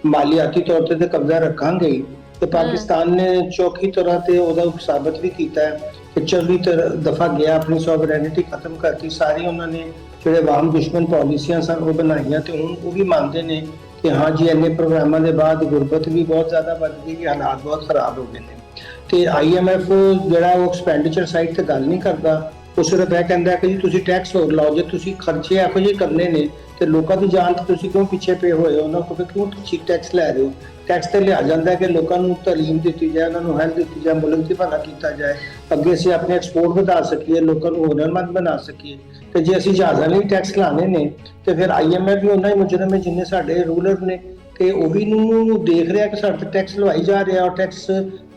मालियाती तौर ते कब्जा रखांगे। तो पाकिस्तान ने चौखी तरह ते ओहदा साबित भी किया है कि 24 दफा गया, अपनी सॉवरेनिटी खत्म करती, सारी उन्होंने जिहड़े आवाम दुश्मन पॉलिसियां सन वो बनाईयां, ते हुण वो भी मानते हैं कि हाँ जी इन्ने प्रोग्रामां दे बाद गुरबत भी बहुत ज़्यादा बढ़ गई, कि हालात बहुत खराब हो गए हैं। ਤੇ IMF ਜਿਹੜਾ ਉਹ ਐਕਸਪੈਂਡੀਚਰ ਸਾਈਡ ਤੇ ਗੱਲ ਨਹੀਂ ਕਰਦਾ, ਉਹ ਸਿਰਫ ਇਹ ਕਹਿੰਦਾ ਕਿ ਜੀ ਤੁਸੀਂ ਟੈਕਸ ਹੋਰ ਲਾਓ, ਜੇ ਤੁਸੀਂ ਖਰਚੇ ਇਹੋ ਜਿਹੇ ਕਰਨੇ ਨੇ ਤੇ ਲੋਕਾਂ ਦੀ ਜਾਨ ਤੇ ਤੁਸੀਂ ਕਿਉਂ ਪਿੱਛੇ ਪਏ ਹੋਏ ਹੋ, ਉਹਨਾਂ ਕੋਲ ਕਿਉਂ ਤੁਸੀਂ ਟੈਕਸ ਲੈ ਰਹੇ ਹੋ। ਟੈਕਸ ਤੇ ਲਿਆ ਜਾਂਦਾ ਕਿ ਲੋਕਾਂ ਨੂੰ ਤਾਲੀਮ ਦਿੱਤੀ ਜਾਏ, ਉਹਨਾਂ ਨੂੰ ਹੈਲਥ ਦਿੱਤੀ ਜਾਏ, ਮੁਲਕ ਦੀ ਭਲਾ ਕੀਤਾ ਜਾਏ, ਅੱਗੇ ਅਸੀਂ ਆਪਣੇ ਐਕਸਪੋਰਟ ਵਧਾ ਸਕੀਏ, ਲੋਕਾਂ ਨੂੰ ਹੁਨਰਮੰਦ ਬਣਾ ਸਕੀਏ। ਤੇ ਜੇ ਅਸੀਂ ਜਹਾਜ਼ਾਂ ਲਈ ਟੈਕਸ ਲਾਣੇ ਨੇ ਤੇ ਫਿਰ IMF ਵੀ ਉਹਨਾਂ ਹੀ ਮੁਜਰਮ ਹੈ ਜਿੰਨੇ ਸਾਡੇ ਰੂਲਰ ਨੇ, ਤੇ ਉਹ ਵੀ ਨੂੰ ਦੇਖ ਰਿਹਾ ਕਿ ਸਾਡੇ ਟੈਕਸ ਲਵਾਈ ਜਾ ਰਿਹਾ, ਔਰ ਟੈਕਸ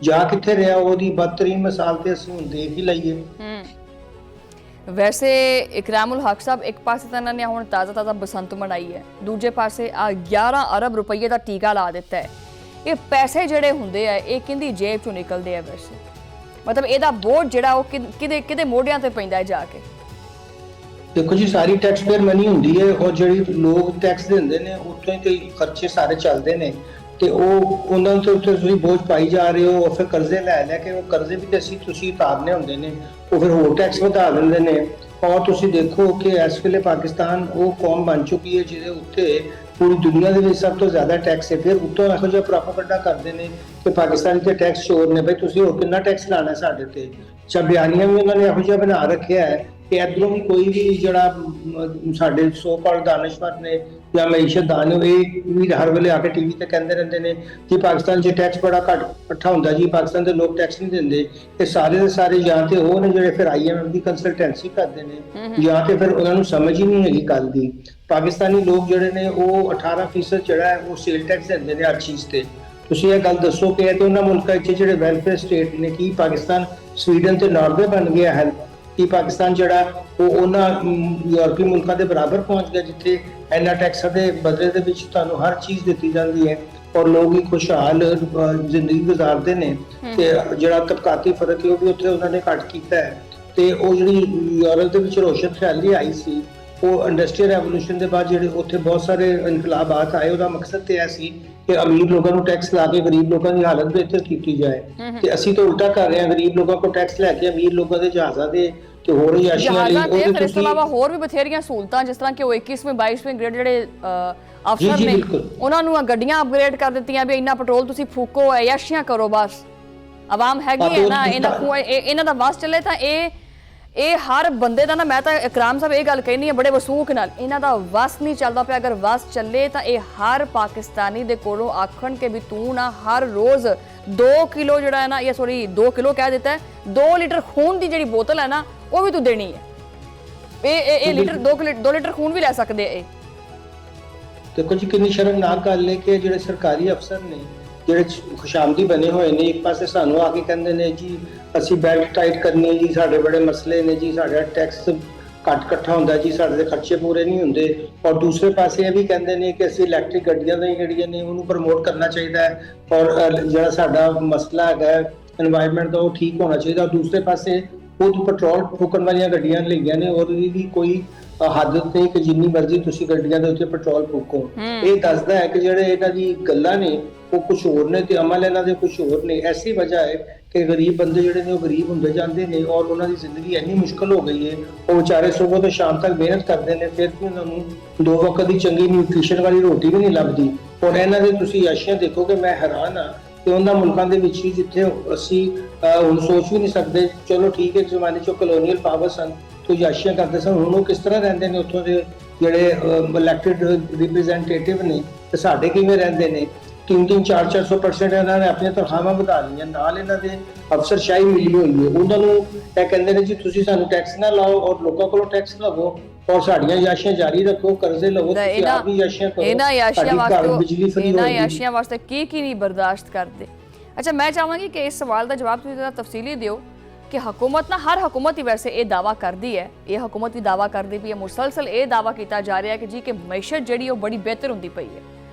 ਜਾ ਕਿੱਥੇ ਰਿਹਾ, ਉਹਦੀ ਬਦਤਰੀਨ ਮਿਸਾਲ ਤੇ ਅਸੀਂ ਹੁਣ ਦੇਖ ਹੀ ਲਈਏ। वैसे इकरामुल हक साहब, एक पासे तो इन्होंने हुण ताज़ा बसंत मनाई है, दूजे पासे 11 अरब रुपये का टीका ला दिता है। ये पैसे जिहड़े हुंदे आ ये किहदी जेब चों निकलदे आ? वैसे मतलब इहदा बोझ जिहड़ा वो किहदे मोढियां ते पैंदा है जाके? देखो जी, सारी टैक्स पेयर मनी हुंदी है और जिहड़ी लोग टैक्स दिंदे ने उत्थों ही खर्चे सारे चलदे ने, ਤੇ ਉਹ ਉਹਨਾਂ ਦੇ ਉੱਤੇ ਤੁਸੀਂ ਬੋਝ ਪਾਈ ਜਾ ਰਹੇ ਹੋ, ਫਿਰ ਕਰਜ਼ੇ ਲੈ ਕੇ ਉਹ ਕਰਜ਼ੇ ਵੀ ਤੇ ਤੁਸੀਂ ਉਤਾਰਨੇ ਹੁੰਦੇ ਨੇ, ਉਹ ਫਿਰ ਹੋਰ ਟੈਕਸ ਵਧਾ ਦਿੰਦੇ ਨੇ। ਔਰ ਤੁਸੀਂ ਦੇਖੋ ਕਿ ਇਸ ਵੇਲੇ ਪਾਕਿਸਤਾਨ ਉਹ ਕੌਮ ਬਣ ਚੁੱਕੀ ਹੈ ਜਿਹਦੇ ਉੱਤੇ ਪੂਰੀ ਦੁਨੀਆ ਦੇ ਵਿੱਚ ਸਭ ਤੋਂ ਜ਼ਿਆਦਾ ਟੈਕਸ ਹੈ। ਫਿਰ ਉੱਤੋਂ ਇਹੋ ਜਿਹਾ ਪ੍ਰੋਪਗੈਂਡਾ ਕਰਦੇ ਨੇ ਕਿ ਪਾਕਿਸਤਾਨ ਤੇ ਟੈਕਸ ਚੋਰ ਨੇ, ਬਈ ਤੁਸੀਂ ਹੋਰ ਕਿੰਨਾ ਟੈਕਸ ਲਾਣਾ ਸਾਡੇ ਤੇ। ਅੱਛਾ, ਬਿਆਨੀਆਂ ਵੀ ਉਹਨਾਂ ਨੇ ਇਹੋ ਜਿਹਾ ਬਣਾ ਰੱਖਿਆ ਹੈ ਕਿ ਇੱਧਰੋਂ ਵੀ ਕੋਈ ਵੀ ਜਿਹੜਾ ਸਾਡੇ ਸੋ ਕਾਲ ਦਾਨਿਸ਼ਵਰ ਨੇ ਜਾਂ ਮਈਸ਼ਤਦਾਨ ਨੇ, ਇਹ ਵੀ ਹਰ ਵੇਲੇ ਆ ਕੇ ਟੀਵੀ ਤੇ ਕਹਿੰਦੇ ਰਹਿੰਦੇ ਨੇ ਕਿ ਪਾਕਿਸਤਾਨ 'ਚ ਟੈਕਸ ਬੜਾ ਘੱਟ ਇਕੱਠਾ ਹੁੰਦਾ ਜੀ, ਪਾਕਿਸਤਾਨ ਦੇ ਲੋਕ ਟੈਕਸ ਨਹੀਂ ਦਿੰਦੇ। ਇਹ ਸਾਰੇ ਦੇ ਸਾਰੇ ਜਾਂ ਤੇ ਉਹ ਨੇ ਜਿਹੜੇ ਫਿਰ IMF ਦੀ ਕੰਸਲਟੈਂਸੀ ਕਰਦੇ ਨੇ, ਜਾਂ ਤੇ ਫਿਰ ਉਹਨਾਂ ਨੂੰ ਸਮਝ ਹੀ ਨਹੀਂ ਹੈਗੀ ਗੱਲ ਦੀ। ਪਾਕਿਸਤਾਨੀ ਲੋਕ ਜਿਹੜੇ ਨੇ ਉਹ 18% ਜਿਹੜਾ ਹੈ ਉਹ ਸੇਲ ਟੈਕਸ ਦਿੰਦੇ ਨੇ ਹਰ ਚੀਜ਼ ਤੇ। ਤੁਸੀਂ ਇਹ ਗੱਲ ਦੱਸੋ ਕਿ ਇਹ ਤੇ ਉਹਨਾਂ ਮੁਲਕਾਂ 'ਚ ਜਿਹੜੇ ਵੈਲਫੇਅਰ ਸਟੇਟ ਨੇ, ਕੀ ਪਾਕਿਸਤਾਨ ਸਵੀਡਨ ਤੇ ਨਾਰਵੇ ਬਣ ਗਿਆ ਹੈ? ਕਿ ਪਾਕਿਸਤਾਨ ਜਿਹੜਾ ਉਹ ਉਹਨਾਂ ਯੂਰਪੀ ਮੁਲਕਾਂ ਦੇ ਬਰਾਬਰ ਪਹੁੰਚ ਗਿਆ ਜਿੱਥੇ ਇੰਨਾ ਟੈਕਸਾਂ ਦੇ ਬਦਲੇ ਦੇ ਵਿੱਚ ਤੁਹਾਨੂੰ ਹਰ ਚੀਜ਼ ਦਿੱਤੀ ਜਾਂਦੀ ਹੈ ਔਰ ਲੋਕ ਹੀ ਖੁਸ਼ਹਾਲ ਜ਼ਿੰਦਗੀ ਗੁਜ਼ਾਰਦੇ ਨੇ? ਤੇ ਜਿਹੜਾ ਤਬਕਾਤੀ ਫਰਕ ਹੈ ਉਹ ਵੀ ਉੱਥੇ ਉਹਨਾਂ ਨੇ ਘੱਟ ਕੀਤਾ ਹੈ। ਤੇ ਉਹ ਜਿਹੜੀ ਯੂਰਪ ਦੇ ਵਿੱਚ ਰੋਸ਼ਨ ਖਿਆਲੀ ਆਈ ਸੀ, ਉਹ ਇੰਡਸਟਰੀਅਲ ਰੈਵੋਲੂਸ਼ਨ ਦੇ ਬਾਅਦ ਜਿਹੜੇ ਉੱਥੇ ਬਹੁਤ ਸਾਰੇ ਇਨਕਲਾਬਾਤ ਆਏ, ਉਹਦਾ ਮਕਸਦ ਤੇ ਇਹ ਸੀ ਕਿ ਅਮੀਰ ਲੋਕਾਂ ਨੂੰ ਟੈਕਸ ਲਾ ਕੇ ਗਰੀਬ ਲੋਕਾਂ ਦੀ ਹਾਲਤ ਬਿਹਤਰ ਕੀਤੀ ਜਾਏ। ਤੇ ਅਸੀਂ ਤਾਂ ਉਲਟਾ ਕਰ ਰਹੇ ਹਾਂ, ਗਰੀਬ ਲੋਕਾਂ ਕੋਲ ਟੈਕਸ ਲੈ ਕੇ ਅਮੀਰ ਲੋਕਾਂ ਦੇ ਜਹਾਜ਼ਾਂ ਦੇ ਤੇ ਹੋਰ ਯਾਸ਼ੀਆਂ ਲਈ। ਉਹਦੇ ਇਸ ਤੋਂ ਇਲਾਵਾ ਹੋਰ ਵੀ ਬਥੇਰੀਆਂ ਸਹੂਲਤਾਂ, ਜਿਸ ਤਰ੍ਹਾਂ ਕਿ ਉਹ 21ਵੇਂ 22ਵੇਂ ਗ੍ਰੇਡ ਜਿਹੜੇ ਅਫਸਰ ਨੇ ਉਹਨਾਂ ਨੂੰ ਗੱਡੀਆਂ ਅਪਗ੍ਰੇਡ ਕਰ ਦਿੱਤੀਆਂ ਵੀ ਇੰਨਾ ਪੈਟਰੋਲ ਤੁਸੀਂ ਫੂਕੋ, ਯਾਸ਼ੀਆਂ ਕਰੋ, ਬਸ ਆਵਾਮ ਹੈਗੀ ਹੈ ਨਾ, ਇਹਨਾਂ ਦਾ ਵਸ ਚੱਲੇ ਤਾਂ ਇਹ ਹਰ ਬੰਦੇ ਦਾ ਨਾ। ਮੈਂ ਤਾਂ ਇਕਰਾਮ ਸਾਹਿਬ ਇਹ ਗੱਲ ਕਹਿਣੀ ਹੈ ਬੜੇ ਵਸੂਖ ਨਾਲ, ਇਹਨਾਂ ਦਾ ਵਸ ਨਹੀਂ ਚੱਲਦਾ ਪਿਆ। ਅਗਰ ਵਸ ਚੱਲੇ ਤਾਂ ਇਹ ਹਰ ਪਾਕਿਸਤਾਨੀ ਦੇ ਕੋਲੋਂ ਆਖਣ ਕਿ ਵੀ ਤੂੰ ਨਾ ਹਰ ਰੋਜ਼ 2 ਕਿਲੋ ਜਿਹੜਾ ਹੈ ਨਾ, ਇਹ ਸੌਰੀ 2 ਕਿਲੋ ਕਹਿ ਦਿੱਤਾ ਹੈ, 2 ਲੀਟਰ ਖੂਨ ਦੀ ਜਿਹੜੀ ਬੋਤਲ ਹੈ ਨਾ ਉਹ ਵੀ ਤੂੰ ਦੇਣੀ ਹੈ। ਇਹ ਲੀਟਰ 2 ਲੀਟਰ ਖੂਨ ਵੀ ਲੈ ਸਕਦੇ ਇਹ। ਦੇਖੋ ਜੀ ਕਿੰਨੀ ਸ਼ਰਮਨਾਕ ਗੱਲ ਹੈ ਕਿ ਜਿਹੜੇ ਸਰਕਾਰੀ ਅਫਸਰ ਨੇ ਜਿਹੜੇ ਖੁਸ਼ਾਮਦੀ ਬਣੇ ਹੋਏ ਨੇ, ਇੱਕ ਪਾਸੇ ਸਾਨੂੰ ਆ ਕੇ ਕਹਿੰਦੇ ਨੇ ਜੀ ਅਸੀਂ ਬੈਲਟ ਟਾਈਟ ਕਰਨੀ ਹੈ ਜੀ, ਸਾਡੇ ਬੜੇ ਮਸਲੇ ਨੇ ਜੀ, ਸਾਡਾ ਟੈਕਸ ਘੱਟ ਇਕੱਠਾ ਹੁੰਦਾ ਜੀ, ਸਾਡੇ ਦੇ ਖਰਚੇ ਪੂਰੇ ਨਹੀਂ ਹੁੰਦੇ। ਔਰ ਦੂਸਰੇ ਪਾਸੇ ਇਹ ਵੀ ਕਹਿੰਦੇ ਨੇ ਕਿ ਅਸੀਂ ਇਲੈਕਟ੍ਰਿਕ ਗੱਡੀਆਂ ਦਾ ਜਿਹੜੀਆਂ ਨੇ ਉਹਨੂੰ ਪ੍ਰਮੋਟ ਕਰਨਾ ਚਾਹੀਦਾ ਹੈ ਔਰ ਜਿਹੜਾ ਸਾਡਾ ਮਸਲਾ ਹੈਗਾ এনवायरमेंट ਦਾ ਉਹ ਠੀਕ ਹੋਣਾ ਚਾਹੀਦਾ। ਦੂਸਰੇ ਪਾਸੇ ਉਹ ਪੈਟਰੋਲ ਫੂਕਣ ਵਾਲੀਆਂ ਗੱਡੀਆਂ ਲਈਆਂ ਨੇ, ਉਹਦੀ ਵੀ ਕੋਈ ਹੱਦ ਨਹੀਂ ਕਿ ਜਿੰਨੀ ਮਰਜ਼ੀ ਤੁਸੀਂ ਗੱਡੀਆਂ ਦੇ ਉੱਤੇ ਪੈਟਰੋਲ ਫੂਕੋ। ਇਹ ਦੱਸਦਾ ਹੈ ਕਿ ਜਿਹੜੇ ਇਹਨਾਂ ਦੀ ਗੱਲਾਂ ਨੇ ਉਹ ਕੁਝ ਹੋਰ ਨੇ ਤੇ ਅਮਲ ਇਹਨਾਂ ਦੇ ਕੁਝ ਹੋਰ ਨੇ। ਐਸੀ ਵਜ੍ਹਾ ਹੈ ਕਿ ਗਰੀਬ ਬੰਦੇ ਜਿਹੜੇ ਨੇ ਉਹ ਗਰੀਬ ਹੁੰਦੇ ਜਾਂਦੇ ਨੇ ਔਰ ਉਹਨਾਂ ਦੀ ਜ਼ਿੰਦਗੀ ਇੰਨੀ ਮੁਸ਼ਕਲ ਹੋ ਗਈ ਹੈ, ਉਹ ਵਿਚਾਰੇ ਸਵੇਰ ਤੋਂ ਸ਼ਾਮ ਤੱਕ ਮਿਹਨਤ ਕਰਦੇ ਨੇ, ਫਿਰ ਵੀ ਉਹਨਾਂ ਨੂੰ 2 ਵਕਤ ਦੀ ਚੰਗੀ ਨਿਊਟ੍ਰੀਸ਼ਨ ਵਾਲੀ ਰੋਟੀ ਵੀ ਨਹੀਂ ਲੱਭਦੀ। ਔਰ ਇਹਨਾਂ ਦੇ ਤੁਸੀਂ ਯਾਸ਼ੀਆਂ ਦੇਖੋ ਕਿ ਮੈਂ ਹੈਰਾਨ ਹਾਂ ਕਿ ਉਹਨਾਂ ਮੁਲਕਾਂ ਦੇ ਵਿੱਚ ਹੀ ਜਿੱਥੇ ਅਸੀਂ ਹੁਣ ਸੋਚ ਵੀ ਨਹੀਂ ਸਕਦੇ, ਚਲੋ ਠੀਕ ਹੈ ਜ਼ਮਾਨੇ 'ਚ ਕਲੋਨੀਅਲ ਪਾਵਰ ਸਨ ਤੋਂ ਯਾਸ਼ੀਆਂ ਕਰਦੇ ਸਨ, ਹੁਣ ਉਹ ਕਿਸ ਤਰ੍ਹਾਂ ਰਹਿੰਦੇ ਨੇ ਉੱਥੋਂ ਦੇ ਜਿਹੜੇ ਇਲੈਕਟਿਡ ਰਿਪਰੈਜ਼ੈਂਟੇਟਿਵ ਨੇ ਤੇ ਸਾਡੇ ਕਿਵੇਂ ਰਹਿੰਦੇ ਨੇ? 3-3, 400% ਇਹਨਾਂ ਨੇ ਆਪਣੀਆਂ ਤਨਖਾਹਾਂ ਵਧਾ ਲਈਆਂ, ਨਾਲ ਇਹਨਾਂ ਦੇ ਅਫਸਰਸ਼ਾਹੀ ਮਿਲੀ ਹੋਈ ਹੈ। ਉਹਨਾਂ ਨੂੰ ਇਹ ਕਹਿੰਦੇ ਨੇ ਜੀ ਤੁਸੀਂ ਸਾਨੂੰ ਟੈਕਸ ਨਾ ਲਾਓ ਔਰ ਲੋਕਾਂ ਕੋਲੋਂ ਟੈਕਸ ਲਵੋ ਔਰ ਸਾਡੀਆਂ ਯਾਸ਼ੀਆਂ ਜਾਰੀ ਰੱਖੋ, ਕਰਜ਼ੇ ਲਵੋ, ਤੁਸੀਂ ਆਪ ਵੀ ਯਾਸ਼ੀਆਂ ਕਰੋ। ਇਹਨਾਂ ਯਾਸ਼ੀਆਂ ਵਾਸਤੇ ਕੀ ਨਹੀਂ ਬਰਦਾਸ਼ਤ ਕਰਦੇ। ਅੱਛਾ, ਮੈਂ ਚਾਹਾਂਗੀ ਕਿ ਇਸ ਸਵਾਲ ਦਾ ਜਵਾਬ ਤੁਸੀਂ ਜ਼ਰਾ ਤਫਸੀਲੀ ਦਿਓ ਕਿ ਹਕੂਮਤ ਨਾ, ਹਰ ਹਕੂਮਤ ਹੀ ਵੈਸੇ ਇਹ ਦਾਵਾ ਕਰਦੀ ਹੈ, ਇਹ ਹਕੂਮਤ ਵੀ ਦਾਵਾ ਕਰਦੀ ਪਈ ਹੈ, ਮੁਸਲਸਲ ਇਹ ਦਾਵਾ ਕੀਤਾ ਜਾ ਰਿਹਾ ਹੈ ਕਿ ਜੀ ਕਿ ਮਈਸ਼ਤ ਜਿਹੜੀ ਉਹ ਬੜੀ ਬਿਹਤਰ ਹੁੰਦੀ ਪਈ ਹੈ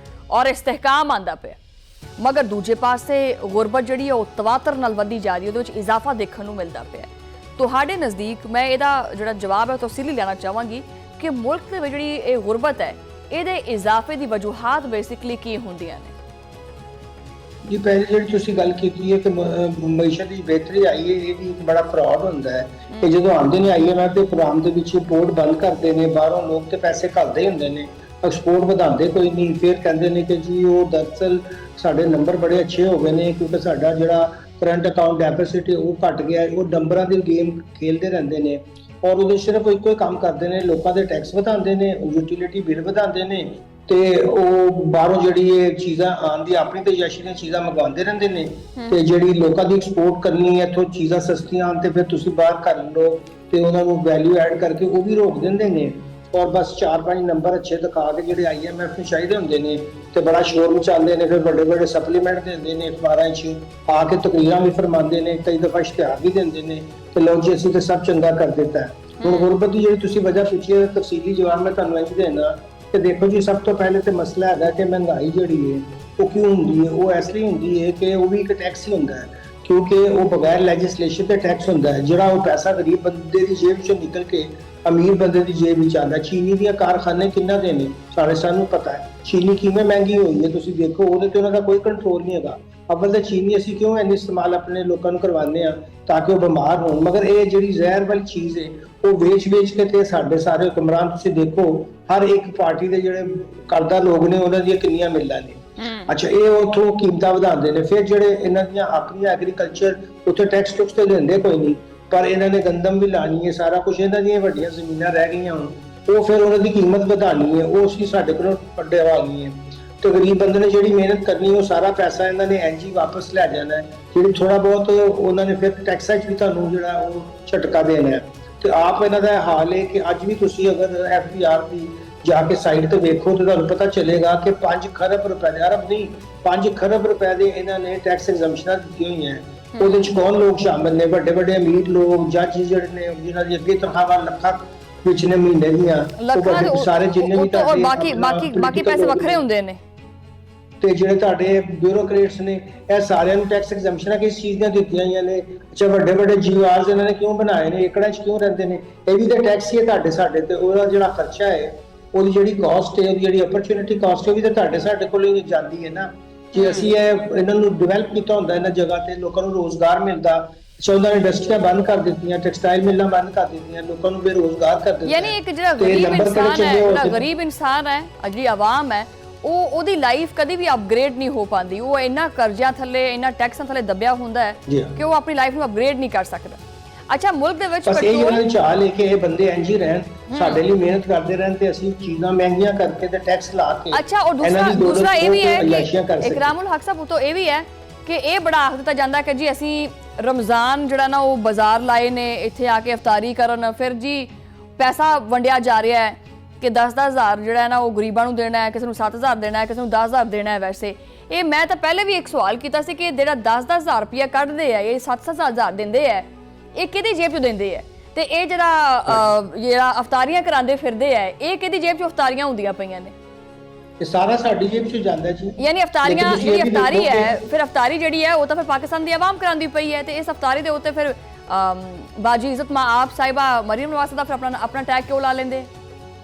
ਔਰ ਇਸਤਹਿਕਾਮ ਆਂਦਾ ਪਿਆ, ਮਗਰ ਦੂਜੇ ਪਾਸੇ ਗੁਰਬਤ ਜਿਹੜੀ ਉਹ ਤਵਾਤਰ ਨਾਲ ਵਧੀ ਜਾ ਰਹੀ ਹੈ, ਉਹਦੇ ਵਿੱਚ ਇਜ਼ਾਫਾ ਦੇਖਣ ਨੂੰ ਮਿਲਦਾ ਪਿਆ। ਤੁਹਾਡੇ ਨਜ਼ਦੀਕ ਮੈਂ ਇਹਦਾ ਜਿਹੜਾ ਜਵਾਬ ਹੈ ਤਫਸੀਲੀ ਲੈਣਾ ਚਾਹਾਂਗੀ ਕਿ ਮੁਲਕ ਦੇ ਵਿੱਚ ਜਿਹੜੀ ਇਹ ਗੁਰਬਤ ਹੈ ਇਹਦੇ ਇਜ਼ਾਫੇ ਦੀ ਵਜੂਹਾਤ ਬੇਸਿਕਲੀ ਕੀ ਹੁੰਦੀਆਂ ਨੇ? ਜੀ ਪਹਿਲੀ ਜਿਹੜੀ ਤੁਸੀਂ ਗੱਲ ਕੀਤੀ ਹੈ ਕਿ ਮਈਸ਼ਤ ਦੀ ਬਿਹਤਰੀ ਆਈ ਹੈ, ਇਹ ਵੀ ਇੱਕ ਬੜਾ ਫਰਾਡ ਹੁੰਦਾ ਹੈ ਕਿ ਜਦੋਂ ਆਉਂਦੇ ਨੇ IMF ਦੇ ਪ੍ਰੋਗਰਾਮ ਦੇ ਵਿੱਚ ਇੰਪੋਰਟ ਬੰਦ ਕਰਦੇ ਨੇ, ਬਾਹਰੋਂ ਲੋਕ ਤੇ ਪੈਸੇ ਘੱਲਦੇ ਹੁੰਦੇ ਨੇ, ਐਕਸਪੋਰਟ ਵਧਾਉਂਦੇ ਕੋਈ ਨਹੀਂ, ਫਿਰ ਕਹਿੰਦੇ ਨੇ ਕਿ ਜੀ ਉਹ ਦਰਅਸਲ ਸਾਡੇ ਨੰਬਰ ਬੜੇ ਅੱਛੇ ਹੋ ਗਏ ਨੇ ਕਿਉਂਕਿ ਸਾਡਾ ਜਿਹੜਾ ਕਰੰਟ ਅਕਾਊਂਟ ਡੈਫਿਸਿਟ ਉਹ ਘਟ ਗਿਆ। ਉਹ ਨੰਬਰਾਂ ਦੀ ਗੇਮ ਖੇਲਦੇ ਰਹਿੰਦੇ ਨੇ ਔਰ ਉਹਦੇ ਸਿਰਫ ਇੱਕੋ ਹੀ ਕੰਮ ਕਰਦੇ ਨੇ, ਲੋਕਾਂ ਦੇ ਟੈਕਸ ਵਧਾਉਂਦੇ ਨੇ, ਯੂਟਿਲਿਟੀ ਬਿੱਲ ਵਧਾਉਂਦੇ ਨੇ ਤੇ ਉਹ ਬਾਹਰੋਂ ਜਿਹੜੀ ਇਹ ਚੀਜ਼ਾਂ ਆਉਣ ਦੀ ਆਪਣੀ ਤਯਾਸ਼ੀ ਦੀਆਂ ਚੀਜ਼ਾਂ ਮੰਗਵਾਉਂਦੇ ਰਹਿੰਦੇ ਨੇ ਤੇ ਜਿਹੜੀ ਲੋਕਾਂ ਦੀ ਐਕਸਪੋਰਟ ਕਰਨੀ ਹੈ ਇੱਥੋਂ ਚੀਜ਼ਾਂ ਸਸਤੀਆਂ ਆਉਣ ਤੇ ਫਿਰ ਤੁਸੀਂ ਬਾਹਰ ਕਰ ਲਓ ਤੇ ਉਹਨਾਂ ਨੂੰ ਵੈਲਿਊ ਐਡ ਕਰਕੇ ਉਹ ਵੀ ਰੋਕ ਦਿੰਦੇ ਨੇ ਔਰ ਬਸ 4-5 ਨੰਬਰ ਅੱਛੇ ਦਿਖਾ ਕੇ ਜਿਹੜੇ IMF ਨੂੰ ਚਾਹੀਦੇ ਹੁੰਦੇ ਨੇ ਤੇ ਬੜਾ ਸ਼ੋਰ ਮਚਾਉਂਦੇ ਨੇ, ਫਿਰ ਵੱਡੇ ਸਪਲੀਮੈਂਟ ਦਿੰਦੇ ਨੇ ਅਖਬਾਰਾਂ 'ਚ ਆ ਕੇ, ਤਕਰੀਰਾਂ ਵੀ ਫਰਮਾਉਂਦੇ ਨੇ, ਕਈ ਦਫਾ ਇਸ਼ਤਿਹਾਰ ਵੀ ਦਿੰਦੇ ਨੇ ਤੇ ਲਓ ਜੀ ਅਸੀਂ ਤੇ ਸਭ ਚੰਗਾ ਕਰ ਦਿੱਤਾ। ਹੁਣ ਗੁਰਬਤ ਦੀ ਜਿਹੜੀ ਤੁਸੀਂ ਵਜ੍ਹਾ ਪੁੱਛੀ ਹੈ, ਤਫਸੀਲੀ ਜਵਾਬ ਮੈਂ ਤੁਹਾਨੂੰ ਇੰਝ ਦੇਣਾ ਕਿ ਦੇਖੋ ਜੀ ਸਭ ਤੋਂ ਪਹਿਲੇ ਤੇ ਮਸਲਾ ਹੈਗਾ ਕਿ ਮਹਿੰਗਾਈ ਜਿਹੜੀ ਹੈ ਉਹ ਕਿਉਂ ਹੁੰਦੀ ਹੈ? ਉਹ ਇਸ ਲਈ ਹੁੰਦੀ ਹੈ ਕਿ ਉਹ ਵੀ ਇੱਕ ਟੈਕਸ ਹੀ ਹੁੰਦਾ ਹੈ ਕਿਉਂਕਿ ਉਹ ਬਗੈਰ ਲੈਜਿਸਲੇਸ਼ਨ ਤੇ ਟੈਕਸ ਹੁੰਦਾ ਹੈ, ਜਿਹੜਾ ਉਹ ਪੈਸਾ ਗਰੀਬ ਬੰਦੇ ਦੀ ਜੇਬ 'ਚੋਂ ਨਿਕਲ ਕੇ ਅਮੀਰ ਬੰਦੇ ਦੀ ਜੇਬ ਵਿੱਚ ਆਉਂਦਾ। ਚੀਨੀ ਦੀਆਂ ਕਾਰਖਾਨੇ ਕਿੰਨਾ ਦੇ ਨੇ ਸਾਨੂੰ ਪਤਾ ਹੈ, ਚੀਨੀ ਕਿਵੇਂ ਮਹਿੰਗੀ ਹੋਈ ਹੈ ਤੁਸੀਂ ਦੇਖੋ, ਉਹਦੇ ਤੇ ਉਹਨਾਂ ਦਾ ਕੋਈ ਕੰਟਰੋਲ ਨਹੀਂ ਹੈਗਾ। ਅਵਲ ਤਾਂ ਚੀਨੀ ਅਸੀਂ ਕਿਉਂ ਇੰਨੀ ਇਸਤੇਮਾਲ ਆਪਣੇ ਲੋਕਾਂ ਨੂੰ ਕਰਵਾਉਂਦੇ ਆ ਤਾਂ ਕਿ ਉਹ ਬਿਮਾਰ ਹੋਣ, ਮਗਰ ਇਹ ਜਿਹੜੀ ਜ਼ਹਿਰ ਵਾਲੀ ਚੀਜ਼ ਹੈ ਉਹ ਵੇਚ ਕੇ ਤੇ ਸਾਡੇ ਸਾਰੇ ਹੁਕਮਰਾਨ ਤੁਸੀਂ ਦੇਖੋ ਹਰ ਇੱਕ ਪਾਰਟੀ ਦੇ ਜਿਹੜੇ ਕਰਦਾ ਲੋਕ ਨੇ ਉਹਨਾਂ ਦੀਆਂ ਕਿੰਨੀਆਂ ਮਿਲਾਂ ਨੇ। ਅੱਛਾ, ਇਹ ਉਥੋਂ ਕੀਮਤਾਂ ਵਧਾਉਂਦੇ ਨੇ, ਫਿਰ ਜਿਹੜੇ ਇਹਨਾਂ ਦੀਆਂ ਆਪਣੀਆਂ ਐਗਰੀਕਲਚਰ ਉੱਥੇ ਟੈਕਸ ਤੇ ਲੈਂਦੇ ਕੋਈ ਨਹੀਂ, ਪਰ ਇਹਨਾਂ ਨੇ ਗੰਦਮ ਵੀ ਲਾਣੀ ਹੈ, ਸਾਰਾ ਕੁਝ ਇਹਨਾਂ ਦੀਆਂ ਵੱਡੀਆਂ ਜ਼ਮੀਨਾਂ ਰਹਿ ਗਈਆਂ ਹੁਣ, ਉਹ ਫਿਰ ਉਹਨਾਂ ਦੀ ਕੀਮਤ ਵਧਾਣੀ ਹੈ, ਉਹ ਅਸੀਂ ਸਾਡੇ ਕੋਲੋਂ ਪੱਡੇ ਆ ਗਈ ਹੈ। ਤੇ ਗਰੀਬ ਬੰਦੇ ਨੇ ਜਿਹੜੀ ਮਿਹਨਤ ਕਰਨੀ ਉਹ ਸਾਰਾ ਪੈਸਾ ਇਹਨਾਂ ਨੇ ਇੰਝ ਹੀ ਵਾਪਸ ਲੈ ਜਾਣਾ ਹੈ, ਜਿਹੜੀ ਥੋੜਾ ਬਹੁਤ ਉਹਨਾਂ ਨੇ ਫਿਰ ਟੈਕਸਾਂ 'ਚ ਵੀ ਤੁਹਾਨੂੰ ਜਿਹੜਾ ਉਹ ਝਟਕਾ ਦੇਣਾ ਹੈ। ਤੇ ਆਪ ਇਹਨਾਂ ਦਾ ਹਾਲ ਹੈ ਕਿ ਅੱਜ ਵੀ ਤੁਸੀਂ ਅਗਰ FBR ਦੀ ਜਾ ਕੇ ਸਾਈਟ ਤੇ ਵੇਖੋ ਤੇ ਤੁਹਾਨੂੰ ਪਤਾ ਚੱਲੇਗਾ ਕਿ 5 ਖਰਬ ਰੁਪਏ ਦੇ, ਅਰਬ ਨਹੀਂ 5 ਖਰਬ ਰੁਪਏ ਦੇ ਇਹਨਾਂ ਨੇ ਟੈਕਸ ਐਗਜ਼ੈਂਪਸ਼ਨਾਂ ਦਿੱਤੀਆਂ ਹੋਈਆਂ। ਉਹਦੇ ਚ ਕੌਣ ਲੋਕ ਸ਼ਾਮਿਲ ਨੇ? ਵੱਡੇ ਵੱਡੇ ਅਮੀਰ ਲੋਕ, ਜੱਜ ਜਿਹੜੇ ਨੇ, ਜਿਨ੍ਹਾਂ ਦੀ ਅੱਗੇ ਤਨਖਾਹਾਂ ਲੱਖਾਂ ਵਿੱਚ ਨੇ ਮਹੀਨੇ ਦੀਆਂ, ਉਹ ਵੱਡੇ ਸਾਰੇ ਜਿੰਨੇ ਵੀ ਔਰ ਬਾਕੀ ਪੈਸੇ ਵੱਖਰੇ ਹੁੰਦੇ ਨੇ। ਤੇ ਜਿਹੜੇ ਤੁਹਾਡੇ ਬਿਊਰੋਕਰੇਟਸ ਨੇ, ਇਹ ਸਾਰਿਆਂ ਨੂੰ ਟੈਕਸ ਐਗਜ਼ੈਂਪਸ਼ਨਾਂ ਕਿਸ ਚੀਜ਼ ਦੀਆਂ ਦਿੱਤੀਆਂ ਹੋਈਆਂ ਨੇ? ਅੱਛਾ, ਵੱਡੇ ਵੱਡੇ GRs ਇਹਨਾਂ ਨੇ ਕਿਉਂ ਬਣਾਏ ਨੇ? ਏਕੜਾਂ 'ਚ ਕਿਉਂ ਰਹਿੰਦੇ ਨੇ? ਇਹ ਵੀ ਤਾਂ ਟੈਕਸ ਹੀ ਹੈ ਸਾਡੇ ਤੇ। ਉਹਦਾ ਜਿਹੜਾ ਖਰਚਾ ਹੈ, ਉਹਦੀ ਜਿਹੜੀ ਕਾਸਟ ਹੈ, ਉਹਦੀ ਜਿਹੜੀ ਅਪਰਚੁਨਿਟੀ ਕਾਸਟ ਹੈ, ਉਹ ਵੀ ਤਾਂ ਸਾਡੇ ਕੋਲ ਹੀ ਜਾਂਦੀ ਹੈ ਨਾ। ਜੇ ਅਸੀਂ ਇਹਨਾਂ ਨੂੰ ਡਿਵੈਲਪ ਕੀਤਾ ਹੁੰਦਾ ਇਹਨਾਂ ਜਗ੍ਹਾ ਤੇ, ਲੋਕਾਂ ਨੂੰ ਰੋਜ਼ਗਾਰ ਮਿਲਦਾ। ਉਹਨਾਂ ਨੇ ਇੰਡਸਟਰੀਆਂ ਬੰਦ ਕਰ ਦਿੱਤੀਆਂ, ਟੈਕਸਟਾਈਲ ਮਿਲਾਂ ਬੰਦ ਕਰ ਦਿੱਤੀਆਂ, ਲੋਕਾਂ ਨੂੰ ਬੇਰੋਜ਼ਗਾਰ ਕਰ ਦਿੱਤਾ। ਯਾਨੀ ਇੱਕ ਜਿਹੜਾ ਗਰੀਬ ਇਨਸਾਨ ਹੈ, ਜਿਹੜੀ ਆਵਾਮ ਹੈ, ਉਹਦੀ ਲਾਈਫ ਕਦੀ ਵੀ ਅਪਗ੍ਰੇਡ ਨਹੀਂ ਹੋ ਪਾਉਂਦੀ। ਉਹ ਇੰਨਾ ਕਰਜ਼ਿਆਂ ਥੱਲੇ, ਇੰਨਾ ਟੈਕਸਾਂ ਥੱਲੇ ਦੱਬਿਆ ਹੁੰਦਾ ਹੈ ਕਿ ਉਹ ਆਪਣੀ ਲਾਈਫ ਨੂੰ ਅਪਗ੍ਰੇਡ ਨਹੀਂ ਕਰ ਸਕਦਾ। ਅੱਛਾ, ਮੁਲਕ ਦੇ ਵਿੱਚ ਪੈਟਰੋਲ ਇਹ ਜਿਹੜੀ ਚਾਹ ਲੈ ਕੇ ਇਹ ਬੰਦੇ ਇੰਜ ਹੀ ਰਹਿਣ, ਸਾਡੇ ਲਈ ਮਿਹਨਤ ਕਰਦੇ ਰਹਿਣ ਤੇ ਅਸੀਂ ਚੀਜ਼ਾਂ ਮਹਿੰਗੀਆਂ ਕਰਕੇ ਤੇ ਟੈਕਸ ਲਾ ਕੇ। ਅੱਛਾ, ਔਰ ਦੂਸਰਾ ਇਹ ਵੀ ਹੈ ਕਿ ਇਕਰਾਮੁਲ ਹਕ ਸਾਹਿਬ ਤੋਂ ਇਹ ਵੀ ਹੈ ਕਿ ਇਹ ਬੜਾ ਆਖ ਦਿੱਤਾ ਜਾਂਦਾ ਕਿ ਜੀ ਅਸੀਂ ਰਮਜ਼ਾਨ ਜਿਹੜਾ ਨਾ ਉਹ ਬਾਜ਼ਾਰ ਲਾਏ ਨੇ, ਇੱਥੇ ਆ ਕੇ ਇਫਤਾਰੀ ਕਰਨ, ਫਿਰ ਜੀ ਪੈਸਾ ਵੰਡਿਆ ਜਾ ਰਿਹਾ ਹੈ ਕਿ 10,000 ਜਿਹੜਾ ਹੈ ਨਾ ਉਹ ਗਰੀਬਾਂ ਨੂੰ ਦੇਣਾ ਹੈ, ਕਿਸੇ ਨੂੰ 7,000 ਦੇਣਾ ਹੈ, ਕਿਸੇ ਨੂੰ 10,000 ਦੇਣਾ ਹੈ। ਵੈਸੇ ਇਹ ਮੈਂ ਤਾਂ ਪਹਿਲੇ ਵੀ ਇੱਕ ਸਵਾਲ ਕੀਤਾ ਸੀ ਕਿ ਜਿਹੜਾ 10,000 ਰੁਪਇਆ ਕੱਢਦੇ ਆ, ਇਹ 7,000 ਦਿੰਦੇ ਆ, ਇਹ ਕਿਹਦੀ ਜੇਬ 'ਚੋਂ ਦਿੰਦੇ ਆ? ਤੇ ਇਹ ਜਿਹੜਾ ਅਫਤਾਰੀਆਂ ਕਰਾਉਂਦੇ ਫਿਰਦੇ ਆ, ਇਹ ਕਿਹਦੀ ਜੇਬ 'ਚੋਂ ਅਫਤਾਰੀਆਂ ਹੁੰਦੀਆਂ ਪਈਆਂ ਨੇ? ਇਹ ਸਾਰਾ ਸਾਡੀ ਜੇਬ 'ਚੋਂ ਜਾਂਦਾ ਜੀ। ਯਾਨੀ ਅਫਤਾਰੀਆਂ, ਜਿਹੜੀ ਅਫਤਾਰੀ ਹੈ, ਫਿਰ ਅਫਤਾਰੀ ਜਿਹੜੀ ਹੈ ਉਹ ਤਾਂ ਫਿਰ ਪਾਕਿਸਤਾਨ ਦੀ ਆਵਾਮ ਕਰਾਉਂਦੀ ਪਈ ਹੈ। ਤੇ ਇਸ ਅਫਤਾਰੀ ਦੇ ਉੱਤੇ ਫਿਰ ਬਾਜੀ ਇੱਜ਼ਤ ਮਾਂ ਆਪ ਸਾਹਿਬਾ ਮਰੀਮ ਨਵਾਜ਼ ਦਾ ਫਿਰ ਆਪਣਾ ਟੈਗ ਕਿਉਂ ਲਾ ਲੈਂਦੇ?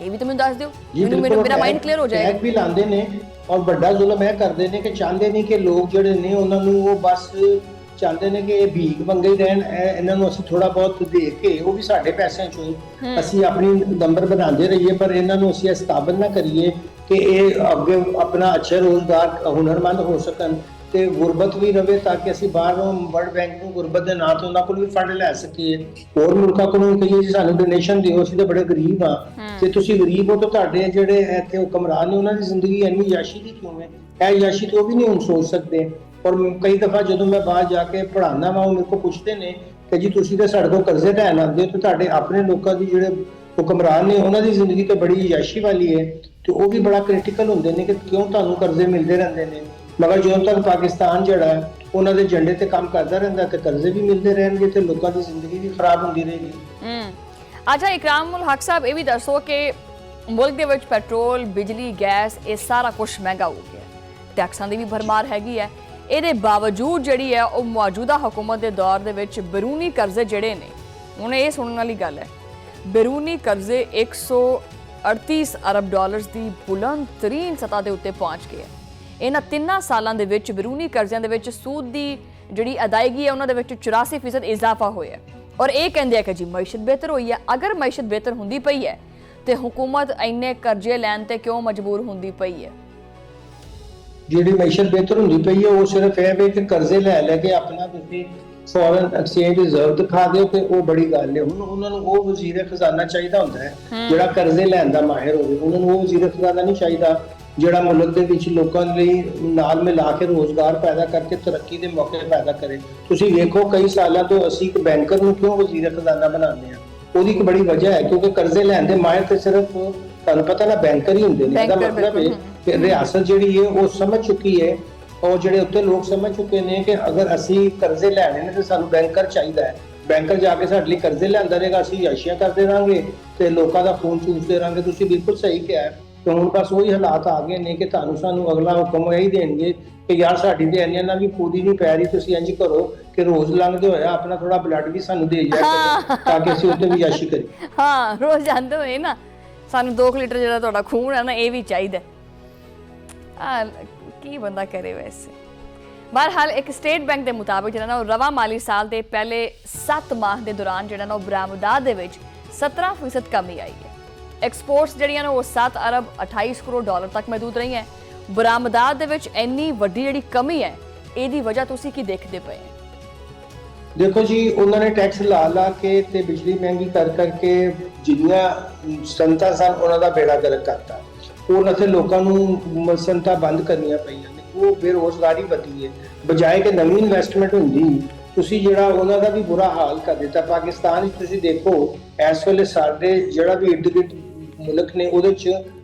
ਇਹ ਵੀ ਤਾਂ ਮੈਨੂੰ ਦੱਸ ਦਿਓ, ਮੇਰਾ ਮਾਈਂਡ ਕਲੀਅਰ ਹੋ ਜਾਏਗਾ। ਟੈਗ ਵੀ ਲਾਉਂਦੇ ਨੇ ਔਰ ਵੱਡਾ ਜ਼ੁਲਮ ਇਹ ਕਰਦੇ ਨੇ ਕਿ ਚਾਹੁੰਦੇ ਨਹੀਂ ਕਿ ਲੋਕ ਜਿਹੜੇ ਨੇ ਉਹਨਾਂ ਨੂੰ ਉਹ ਬਸ ਚਾਹੁੰਦੇ ਨੇ ਕਿ ਇਹ ਭੀਖ ਮੰਗੇ ਹੀ ਰਹਿਣ, ਇਹਨਾਂ ਨੂੰ ਅਸੀਂ ਥੋੜਾ ਬਹੁਤ ਦੇ ਕੇ, ਉਹ ਵੀ ਸਾਡੇ ਪੈਸਿਆਂ ਚੋਂ ਹੀ ਅਸੀਂ ਆਪਣੀ ਨੰਬਰ ਬਣਾਉਂਦੇ ਰਹੀਏ, ਪਰ ਇਹਨਾਂ ਨੂੰ ਅਸੀਂ ਇਸ ਕਾਬਲ ਨਾ ਕਰੀਏ ਕਿ ਇਹ ਅੱਗੇ ਆਪਣਾ ਅੱਛਾ ਰੋਜ਼ਗਾਰ, ਹੁਨਰਮੰਦ ਹੋ ਸਕਣ ਤੇ ਗੁਰਬਤ ਵੀ ਰਵੇ, ਤਾਂ ਕਿ ਅਸੀਂ ਬਾਹਰੋਂ ਵਰਲਡ ਬੈਂਕ ਨੂੰ ਗੁਰਬਤ ਦੇ ਨਾਂ ਤੋਂ ਉਹਨਾਂ ਕੋਲ ਵੀ ਫੰਡ ਲੈ ਸਕੀਏ। ਹੋਰ ਮੁਲਕਾਂ ਕੋਲੋਂ ਕਹੀਏ ਜੀ ਸਾਨੂੰ ਡੋਨੇਸ਼ਨ ਦਿਓ, ਅਸੀਂ ਤਾਂ ਬੜੇ ਗਰੀਬ ਆ। ਤੇ ਤੁਸੀਂ ਗਰੀਬ ਹੋ ਤਾਂ ਤੁਹਾਡੇ ਜਿਹੜੇ ਇੱਥੇ ਹੁਕਮਰਾਨ ਨੇ ਉਹਨਾਂ ਦੀ ਜ਼ਿੰਦਗੀ ਇੰਨੀ ਯਾਸ਼ੀ ਦੀ ਕਿਉਂ ਹੈ? ਇਹ ਯਾਸ਼ੀ ਤੋਂ ਵੀ ਨਹੀਂ ਹੁਣ ਸੋਚ ਸਕਦੇ। ਔਰ ਕਈ ਦਫਾ ਜਦੋਂ ਮੈਂ ਬਾਹਰ ਜਾ ਕੇ ਪੜ੍ਹਾਉਣਾ ਵਾ, ਉਹ ਮੇਰੇ ਕੋਲ ਪੁੱਛਦੇ ਨੇ ਕਿ ਜੀ ਤੁਸੀਂ ਤਾਂ ਸਾਡੇ ਕੋਲ ਕਰਜ਼ੇ ਲੈਣ ਆਉਂਦੇ ਹੋ, ਤੇ ਤੁਹਾਡੇ ਆਪਣੇ ਲੋਕਾਂ ਦੀ ਜਿਹੜੇ ਹੁਕਮਰਾਨ ਨੇ ਉਹਨਾਂ ਦੀ ਜ਼ਿੰਦਗੀ ਤਾਂ ਬੜੀ ਯਾਸ਼ੀ ਵਾਲੀ ਹੈ, ਤੇ ਉਹ ਵੀ ਬੜਾ ਕ੍ਰਿਟੀਕਲ ਹੁੰਦੇ ਨੇ ਕਿ ਕਿਉਂ ਤੁਹਾਨੂੰ ਕਰਜ਼ੇ ਮਿਲਦੇ ਰਹਿੰਦੇ ਨੇ। ਮਗਰ ਜਦੋਂ ਤੱਕ ਪਾਕਿਸਤਾਨ ਜਿਹੜਾ ਹੈ ਉਹਨਾਂ ਦੇ ਝੰਡੇ ਤੇ ਕੰਮ ਕਰਦਾ ਰਹਿੰਦਾ ਤੇ ਕਰਜ਼ੇ ਵੀ ਮਿਲਦੇ ਰਹਿਣਗੇ ਤੇ ਲੋਕਾਂ ਦੀ ਜ਼ਿੰਦਗੀ ਵੀ ਖਰਾਬ ਹੁੰਦੀ ਰਹੇਗੀ। ਅੱਛਾ ਇਕਰਾਮੁਲ ਹਕ ਸਾਹਿਬ, ਇਹ ਵੀ ਦੱਸੋ ਕਿ ਮੁਲਕ ਦੇ ਵਿੱਚ ਪੈਟਰੋਲ, ਬਿਜਲੀ, ਗੈਸ, ਇਹ ਸਾਰਾ ਕੁਝ ਮਹਿੰਗਾ ਹੋ ਗਿਆ, ਟੈਕਸਾਂ ਦੀ ਵੀ ਭਰਮਾਰ ਹੈਗੀ ਹੈ। ਇਹਦੇ ਬਾਵਜੂਦ ਜਿਹੜੀ ਹੈ ਉਹ ਮੌਜੂਦਾ ਹੁਕੂਮਤ ਦੇ ਦੌਰ ਦੇ ਵਿੱਚ ਬਰੂਨੀ ਕਰਜ਼ੇ ਜਿਹੜੇ ਨੇ, ਹੁਣ ਇਹ ਸੁਣਨ ਵਾਲੀ ਗੱਲ ਹੈ, ਬਰੂਨੀ ਕਰਜ਼ੇ 138 ਅਰਬ ਡਾਲਰਸ ਦੀ ਬੁਲੰਦ ਤਰੀਨ ਸਤ੍ਹਾ ਦੇ ਉੱਤੇ ਪਹੁੰਚ ਗਏ। ਇਹਨਾਂ 3 ਸਾਲਾਂ ਦੇ ਵਿੱਚ ਬਰੂਨੀ ਕਰਜ਼ਿਆਂ ਦੇ ਵਿੱਚ ਸੂਦ ਦੀ ਜਿਹੜੀ ਅਦਾਇਗੀ ਹੈ ਉਹਨਾਂ ਦੇ ਵਿੱਚ 84% ਇਜ਼ਾਫਾ ਹੋਇਆ। ਔਰ ਇਹ ਕਹਿੰਦੇ ਆ ਕਿ ਜੀ ਮਈਸ਼ਤ ਬਿਹਤਰ ਹੋਈ ਹੈ। ਅਗਰ ਮਈਸ਼ਤ ਬਿਹਤਰ ਹੁੰਦੀ ਪਈ ਹੈ ਤੇ ਹੁਕੂਮਤ ਇੰਨੇ ਕਰਜ਼ੇ ਲੈਣ ਤੇ ਕਿਉਂ ਮਜਬੂਰ ਹੁੰਦੀ ਪਈ ਹੈ? ਜਿਹੜੀ ਮਈਸ਼ਤ ਬਿਹਤਰ ਹੁੰਦੀ ਪਈ ਹੈ ਉਹ ਸਿਰਫ ਇਹ ਵੇ ਕਿ ਕਰਜ਼ੇ ਲੈ ਕੇ ਆਪਣਾ ਤੁਸੀਂ ਫੋਰਨ ਐਕਸਚੇਂਜ ਰਿਜ਼ਰਵ ਦਿਖਾ ਦਿਓ ਤੇ ਉਹ ਬੜੀ ਗੱਲ ਹੈ। ਹੁਣ ਉਹਨਾਂ ਨੂੰ ਉਹ ਵਜ਼ੀਰ ਖਜ਼ਾਨਾ ਚਾਹੀਦਾ ਹੁੰਦਾ ਹੈ ਜਿਹੜਾ ਕਰਜ਼ੇ ਲੈਣ ਦਾ ਮਾਹਿਰ ਹੋਵੇ। ਉਹਨਾਂ ਨੂੰ ਉਹ ਵਜ਼ੀਰ ਖਜ਼ਾਨਾ ਨਹੀਂ ਚਾਹੀਦਾ ਜਿਹੜਾ ਮੁਲਕ ਦੇ ਵਿੱਚ ਲੋਕਾਂ ਲਈ ਨਾਲ ਮਿਲਾ ਕੇ ਰੋਜ਼ਗਾਰ ਪੈਦਾ ਕਰਕੇ ਤਰੱਕੀ ਦੇ ਮੌਕੇ ਪੈਦਾ ਕਰੇ। ਤੁਸੀਂ ਵੇਖੋ ਕਈ ਸਾਲਾਂ ਤੋਂ ਅਸੀਂ ਇੱਕ ਬੈਂਕਰ ਨੂੰ ਕਿਉਂ ਵਜ਼ੀਰ ਖਜ਼ਾਨਾ ਬਣਾਉਂਦੇ ਹਾਂ, ਉਹਦੀ ਇੱਕ ਬੜੀ ਵਜ੍ਹਾ ਹੈ ਕਿਉਂਕਿ ਕਰਜ਼ੇ ਲੈਣ ਦੇ ਮਾਹਿਰ ਤੇ ਸਿਰਫ ਤੁਹਾਨੂੰ ਪਤਾ ਨਾ ਬੈਂਕਰ ਹੀ ਹੁੰਦੇ ਨੇ। ਇਹਦਾ ਮਤਲਬ ਹੈ ਕਿ ਰਿਆਸਤ ਜਿਹੜੀ ਹੈ ਉਹ ਸਮਝ ਚੁੱਕੀ ਹੈ ਔਰ ਜਿਹੜੇ ਉੱਤੇ ਲੋਕ ਸਮਝ ਚੁੱਕੇ ਨੇ ਕਿ ਅਗਰ ਅਸੀਂ ਕਰਜ਼ੇ ਲੈਣੇ ਨੇ ਤਾਂ ਸਾਨੂੰ ਬੈਂਕਰ ਚਾਹੀਦਾ ਹੈ। ਬੈਂਕਰ ਜਾ ਕੇ ਸਾਡੇ ਲਈ ਕਰਜ਼ੇ ਲੈਂਦਾ ਰਹੇਗਾ, ਅਸੀਂ ਯਾਸ਼ੀਆਂ ਕਰਦੇ ਰਹਾਂਗੇ ਤੇ ਲੋਕਾਂ ਦਾ ਖੂਨ ਚੂਸਦੇ ਰਹਾਂਗੇ। ਤੁਸੀਂ ਬਿਲਕੁਲ ਸਹੀ ਕਿਹਾ ਹੈ। ਤੇ ਹੁਣ ਬਸ ਉਹੀ ਹਾਲਾਤ ਆ ਗਏ ਨੇ ਕਿ ਤੁਹਾਨੂੰ ਸਾਨੂੰ ਅਗਲਾ ਹੁਕਮ ਇਹੀ ਦੇਣਗੇ ਕਿ ਯਾਰ ਸਾਡੀ ਤੇ ਇੰਨੀਆਂ ਨਾਲ ਵੀ ਪੂਰੀ ਨਹੀਂ ਪੈ ਰਹੀ, ਤੁਸੀਂ ਇੰਝ ਕਰੋ ਕਿ ਰੋਜ਼ ਲੰਘਦੇ ਹੋਇਆ ਆਪਣਾ ਥੋੜਾ ਬਲੱਡ ਵੀ ਸਾਨੂੰ ਦੇ ਜਾਇਆ ਤਾਂ ਕਿ ਅਸੀਂ ਉੱਤੇ ਵੀ ਯਾਸ਼ੀ ਕਰੀਏ। ਹਾਂ, ਰੋਜ਼ ਜਾਂਦੇ ਹੋਏ ਨਾ ਸਾਨੂੰ 2 ਲੀਟਰ ਜਿਹੜਾ ਤੁਹਾਡਾ ਖੂਨ ਹੈ ਨਾ ਇਹ ਵੀ ਚਾਹੀਦਾ। ਕੀ ਬੰਦਾ ਕਰੇ ਵੈਸੇ। ਬਹਰਹਾਲ ਇੱਕ ਸਟੇਟ ਬੈਂਕ ਦੇ ਮੁਤਾਬਿਕ ਜਿਹੜਾ ਨਾ ਉਹ ਰਵਾ ਮਾਲੀ ਸਾਲ ਦੇ ਪਹਿਲੇ 7 ਮਾਹ ਦੇ ਦੌਰਾਨ ਜਿਹੜਾ ਨਾ ਉਹ ਬਰਾਮਦਾਤ ਦੇ ਵਿੱਚ 17% ਕਮੀ ਆਈ ਹੈ। ਐਕਸਪੋਰਟਸ ਜਿਹੜੀਆਂ ਨੇ ਉਹ 7 ਅਰਬ 28 ਕਰੋੜ ਡਾਲਰ ਤੱਕ ਮਹਿਦੂਦ ਰਹੀਆਂ। ਬਰਾਮਦਾਤ ਦੇ ਵਿੱਚ ਇੰਨੀ ਵੱਡੀ ਜਿਹੜੀ ਕਮੀ ਹੈ ਇਹਦੀ ਵਜ੍ਹਾ ਤੁਸੀਂ ਕੀ ਦੇਖਦੇ ਪਏ? ਦੇਖੋ ਜੀ, ਉਹਨਾਂ ਨੇ ਟੈਕਸ ਲਾ ਕੇ ਤੇ ਬਿਜਲੀ ਮਹਿੰਗੀ ਕਰਕੇ ਜਿੰਨੀਆਂ ਸੰਤਾਂ ਸਨ ਉਹਨਾਂ ਦਾ ਬੇੜਾ ਗਰਕ ਕਰਤਾ। ਉਹਨਾਂ ਤੇ ਲੋਕਾਂ ਨੂੰ ਸੰਤਾਂ ਬੰਦ ਕਰਨੀਆਂ ਪਈਆਂ ਨੇ, ਉਹ ਬੇਰੁਜ਼ਗਾਰੀ ਵਧੀ ਹੈ। ਬਜਾਏ ਕਿ ਨਵੀਂ ਇਨਵੈਸਟਮੈਂਟ ਹੁੰਦੀ, ਤੁਸੀਂ ਜਿਹੜਾ ਉਹਨਾਂ ਦਾ ਵੀ ਬੁਰਾ ਹਾਲ ਕਰ ਦਿੱਤਾ। ਪਾਕਿਸਤਾਨ ਵਿੱਚ ਤੁਸੀਂ ਦੇਖੋ, ਇਸ ਵੇਲੇ ਸਾਡੇ ਜਿਹੜਾ ਵੀ ਇਰਦ ਗਿਰਦ ਮੁਲਕ ਨੇ ਉਹਦੇ 'ਚ